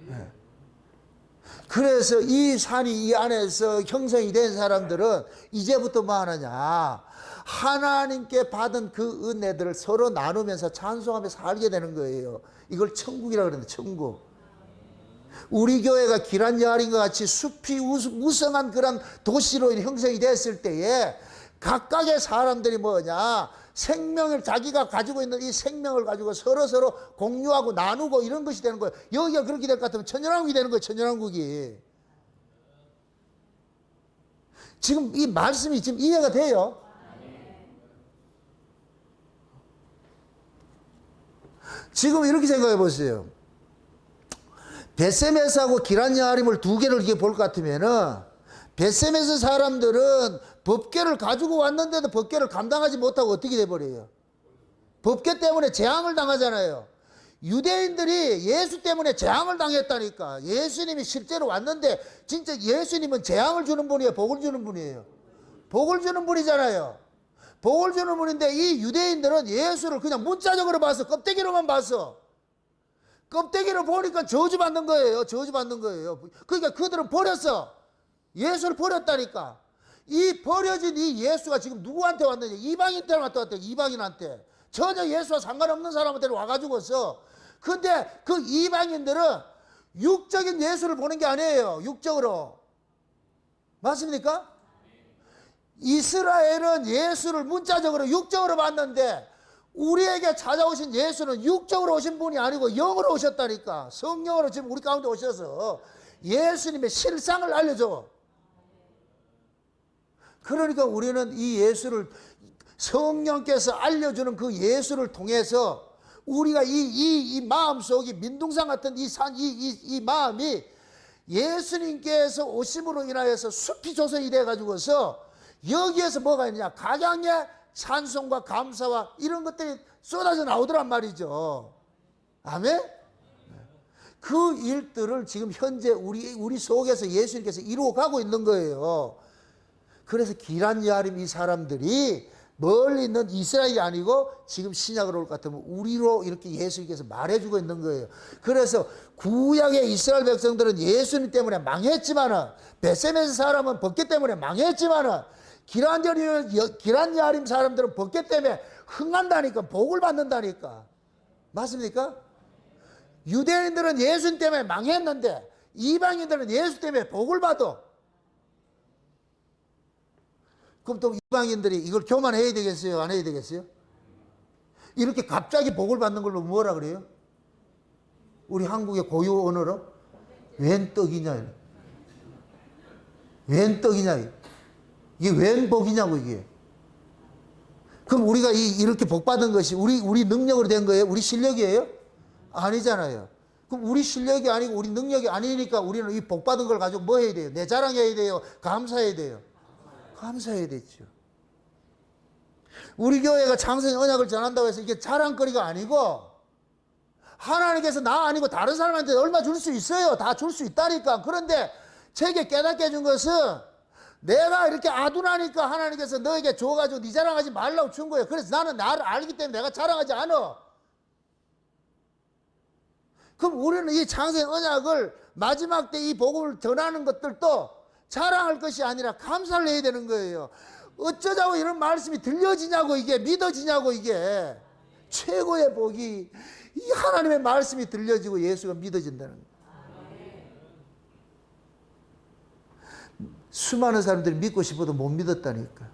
네. 그래서 이 산이 이 안에서 형성이 된 사람들은 이제부터 뭐 하느냐, 하나님께 받은 그 은혜들을 서로 나누면서 찬송하며 살게 되는 거예요. 이걸 천국이라고 그러는데, 천국. 우리 교회가 기란 여할인과 같이 숲이 우성한 그런 도시로 형성이 됐을 때에 각각의 사람들이 뭐냐, 생명을, 자기가 가지고 있는 이 생명을 가지고 서로 공유하고 나누고 이런 것이 되는 거예요. 여기가 그렇게 될 것 같으면 천연왕국이 되는 거예요. 천연왕국이. 지금 이 말씀이 지금 이해가 돼요? 지금 이렇게 생각해 보세요. 벳세메스하고 기란 여아림을 두 개를 이렇게 볼 것 같으면은, 벳세메스 사람들은 법궤를 가지고 왔는데도 법궤를 감당하지 못하고 어떻게 돼버려요? 법궤 때문에 재앙을 당하잖아요. 유대인들이 예수 때문에 재앙을 당했다니까. 예수님이 실제로 왔는데 진짜 예수님은 재앙을 주는 분이에요? 복을 주는 분이에요? 복을 주는 분이잖아요. 복을 주는 분인데 이 유대인들은 예수를 그냥 문자적으로 봤어. 껍데기로만 봤어. 껍데기로 보니까 저주받는 거예요. 저주받는 거예요. 그러니까 그들은 버렸어. 예수를 버렸다니까. 이 버려진 이 예수가 지금 누구한테 왔느냐? 이방인한테 왔대. 이방인한테. 전혀 예수와 상관없는 사람한테 와가지고서. 근데 그 이방인들은 육적인 예수를 보는 게 아니에요. 육적으로. 맞습니까? 이스라엘은 예수를 문자적으로 육적으로 봤는데 우리에게 찾아오신 예수는 육적으로 오신 분이 아니고 영으로 오셨다니까. 성령으로 지금 우리 가운데 오셔서 예수님의 실상을 알려줘. 그러니까 우리는 이 예수를, 성령께서 알려주는 그 예수를 통해서 우리가 이 마음속이 민둥산 같은 이 마음이 예수님께서 오심으로 인하여서 숲이 조성이 돼가지고서 여기에서 뭐가 있느냐, 각양의 찬송과 감사와 이런 것들이 쏟아져 나오더란 말이죠. 아멘? 그 일들을 지금 현재 우리 속에서 예수님께서 이루어가고 있는 거예요. 그래서 기란 여아림 이 사람들이 멀리 있는 이스라엘이 아니고 지금 신약으로 올 것 같으면 우리로 이렇게 예수님께서 말해주고 있는 거예요. 그래서 구약의 이스라엘 백성들은 예수님 때문에 망했지만은, 벳세메스 사람은 법궤 때문에 망했지만은, 기란 여아림 사람들은 법궤 때문에 흥한다니까. 복을 받는다니까. 맞습니까? 유대인들은 예수님 때문에 망했는데 이방인들은 예수 때문에 복을 받아. 그럼 또 이방인들이 이걸 교만해야 되겠어요? 안 해야 되겠어요? 이렇게 갑자기 복을 받는 걸로 뭐라 그래요? 우리 한국의 고유 언어로 웬 떡이냐, 웬 떡이냐, 이게 웬 복이냐고. 이게 그럼 우리가 이렇게 복 받은 것이 우리 능력으로 된 거예요? 우리 실력이에요? 아니잖아요. 그럼 우리 실력이 아니고 우리 능력이 아니니까 우리는 이 복 받은 걸 가지고 뭐 해야 돼요? 내 자랑해야 돼요? 감사해야 돼요? 감사해야 되죠. 우리 교회가 창세의 언약을 전한다고 해서 이게 자랑거리가 아니고, 하나님께서 나 아니고 다른 사람한테 얼마 줄 수 있어요. 다 줄 수 있다니까. 그런데 제게 깨닫게 해준 것은 내가 이렇게 아둔하니까 하나님께서 너에게 줘가지고 네 자랑하지 말라고 준 거예요. 그래서 나는 나를 알기 때문에 내가 자랑하지 않아. 그럼 우리는 이 창세의 언약을 마지막 때 이 복음을 전하는 것들도 자랑할 것이 아니라 감사를 해야 되는 거예요. 어쩌자고 이런 말씀이 들려지냐고, 이게 믿어지냐고. 이게 최고의 복이 이 하나님의 말씀이 들려지고 예수가 믿어진다는 거예요. 수많은 사람들이 믿고 싶어도 못 믿었다니까.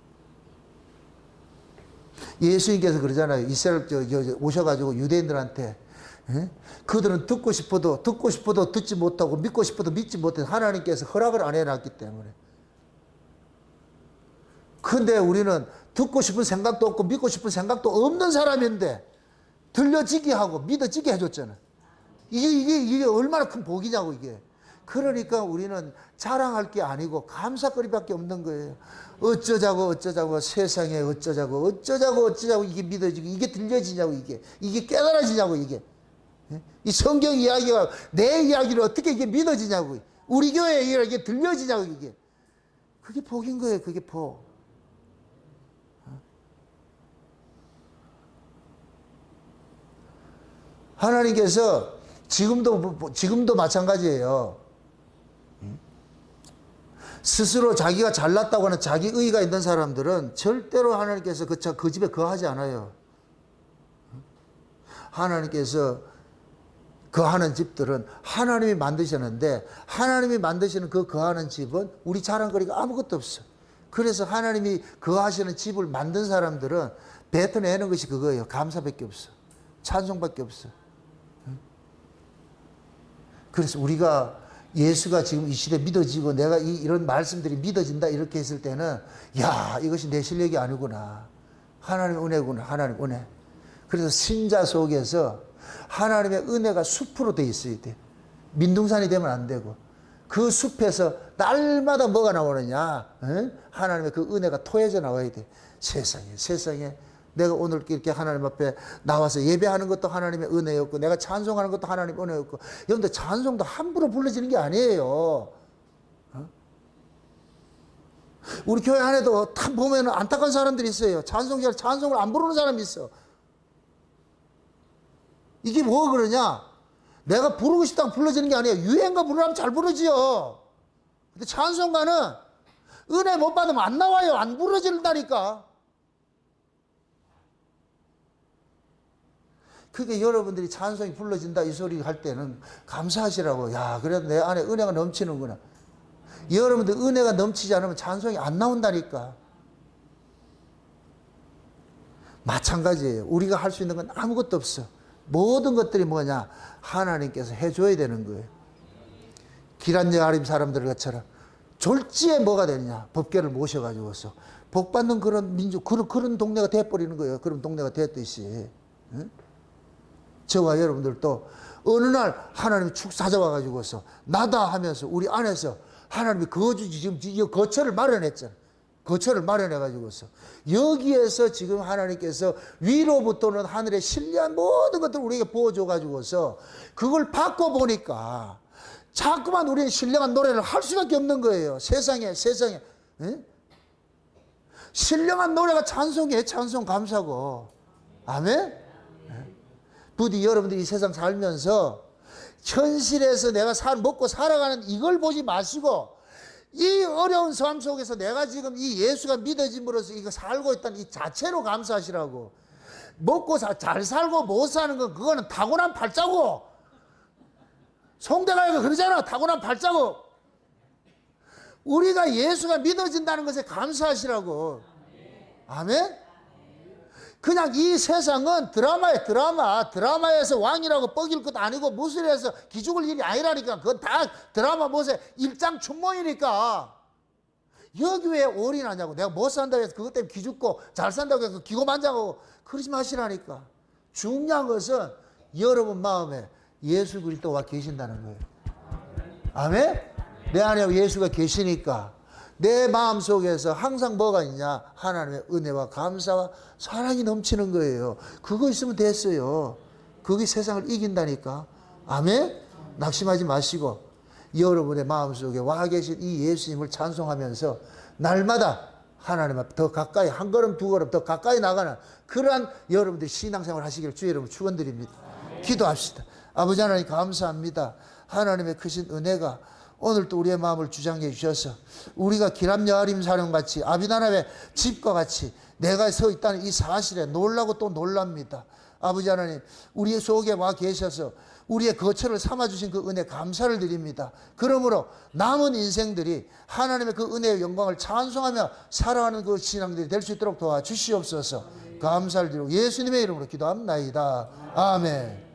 예수님께서 그러잖아요. 이스라엘 오셔가지고 유대인들한테, 그들은 듣고 싶어도 듣지 못하고 믿고 싶어도 믿지 못해서 하나님께서 허락을 안 해놨기 때문에. 근데 우리는 듣고 싶은 생각도 없고 믿고 싶은 생각도 없는 사람인데 들려지게 하고 믿어지게 해줬잖아. 이게 얼마나 큰 복이냐고. 이게. 그러니까 우리는 자랑할 게 아니고 감사거리밖에 없는 거예요. 어쩌자고 세상에 어쩌자고 이게 믿어지고 이게 들려지냐고. 이게 깨달아지냐고. 이게 이 성경 이야기가 내 이야기를 어떻게 이게 믿어지냐고. 우리 교회에 이게 들려지냐고 이게. 그게 복인 거예요. 그게 복. 하나님께서 지금도 마찬가지예요. 스스로 자기가 잘났다고 하는 자기 의의가 있는 사람들은 절대로 하나님께서 그 집에 거하지 않아요. 하나님께서 거하는 집들은 하나님이 만드셨는데 하나님이 만드시는 그 거하는 집은 우리 자랑거리가 아무것도 없어. 그래서 하나님이 거하시는 집을 만든 사람들은 뱉어내는 것이 그거예요. 감사밖에 없어. 찬송밖에 없어. 그래서 우리가 예수가 지금 이 시대에 믿어지고 내가 이런 말씀들이 믿어진다 이렇게 했을 때는 야, 이것이 내 실력이 아니구나. 하나님의 은혜구나. 하나님의 은혜. 그래서 신자 속에서 하나님의 은혜가 숲으로 돼 있어야 돼. 민둥산이 되면 안 되고. 그 숲에서 날마다 뭐가 나오느냐? 하나님의 그 은혜가 토해져 나와야 돼. 세상에. 내가 오늘 이렇게 하나님 앞에 나와서 예배하는 것도 하나님의 은혜였고, 내가 찬송하는 것도 하나님의 은혜였고, 여러분들 찬송도 함부로 불러지는 게 아니에요. 우리 교회 안에도 다 보면 안타까운 사람들이 있어요. 찬송을 안 부르는 사람이 있어. 이게 뭐가 그러냐? 내가 부르고 싶다고 불러지는 게 아니에요. 유행가 부르면 잘 부르지요. 근데 찬송가는 은혜 못 받으면 안 나와요. 안 부러진다니까. 그게 여러분들이 찬송이 불러진다 이 소리 할 때는 감사하시라고. 야, 그래도 내 안에 은혜가 넘치는구나. 여러분들 은혜가 넘치지 않으면 찬송이 안 나온다니까. 마찬가지예요. 우리가 할 수 있는 건 아무것도 없어. 모든 것들이 뭐냐? 하나님께서 해줘야 되는 거예요. 기란여아림 사람들 것처럼 졸지에 뭐가 되느냐? 법궤를 모셔가지고서 복 받는 그런 민족, 그런 동네가 돼버리는 거예요. 그런 동네가 됐듯이. 응? 저와 여러분들도 어느 날 하나님이 축 찾아와가지고서 나다 하면서 우리 안에서 하나님이 지금 거처를 마련했잖아. 거처를 마련해가지고서 여기에서 지금 하나님께서 위로부터는 하늘의 신뢰한 모든 것들을 우리에게 부어줘가지고서 그걸 받고 보니까 자꾸만 우리는 신령한 노래를 할 수밖에 없는 거예요. 세상에. 에? 신령한 노래가 찬송이에요. 찬송 감사고. 아멘? 부디 여러분들이 이 세상 살면서 현실에서 내가 먹고 살아가는 이걸 보지 마시고 이 어려운 삶 속에서 내가 지금 이 예수가 믿어짐으로써 이거 살고 있다는 이 자체로 감사하시라고. 먹고 잘 살고 못 사는 건 그거는 타고난 발자국. 송대가가 그러잖아. 타고난 발자국. 우리가 예수가 믿어진다는 것에 감사하시라고. 아멘? 그냥 이 세상은 드라마에 드라마에서 왕이라고 뻐길 것도 아니고 무술에서 기죽을 일이 아니라니까. 그건 다 드라마 못에 일장춘몽이니까. 여기 왜 올인하냐고. 내가 못 산다고 해서 그것 때문에 기죽고 잘 산다고 해서 기고만장하고 그러지 마시라니까. 중요한 것은 여러분 마음에 예수 그리스도가 계신다는 거예요. 아멘? 내 안에 예수가 계시니까 내 마음속에서 항상 뭐가 있냐? 하나님의 은혜와 감사와 사랑이 넘치는 거예요. 그거 있으면 됐어요. 그게 세상을 이긴다니까. 아멘? 낙심하지 마시고 여러분의 마음속에 와 계신 이 예수님을 찬송하면서 날마다 하나님 앞에 더 가까이 한 걸음 두 걸음 더 가까이 나가는 그러한 여러분들이 신앙생활 하시기를 주의 이름으로 축원드립니다. 기도합시다. 아버지 하나님 감사합니다. 하나님의 크신 은혜가 오늘도 우리의 마음을 주장해 주셔서 우리가 기람여아림 사령같이 아비나답의 집과 같이 내가 서 있다는 이 사실에 놀라고 또 놀랍니다. 아버지 하나님 우리 속에 와 계셔서 우리의 거처를 삼아주신 그 은혜 감사를 드립니다. 그러므로 남은 인생들이 하나님의 그 은혜의 영광을 찬송하며 살아가는 그 신앙들이 될 수 있도록 도와주시옵소서. 감사를 드리고 예수님의 이름으로 기도합나이다. 아멘.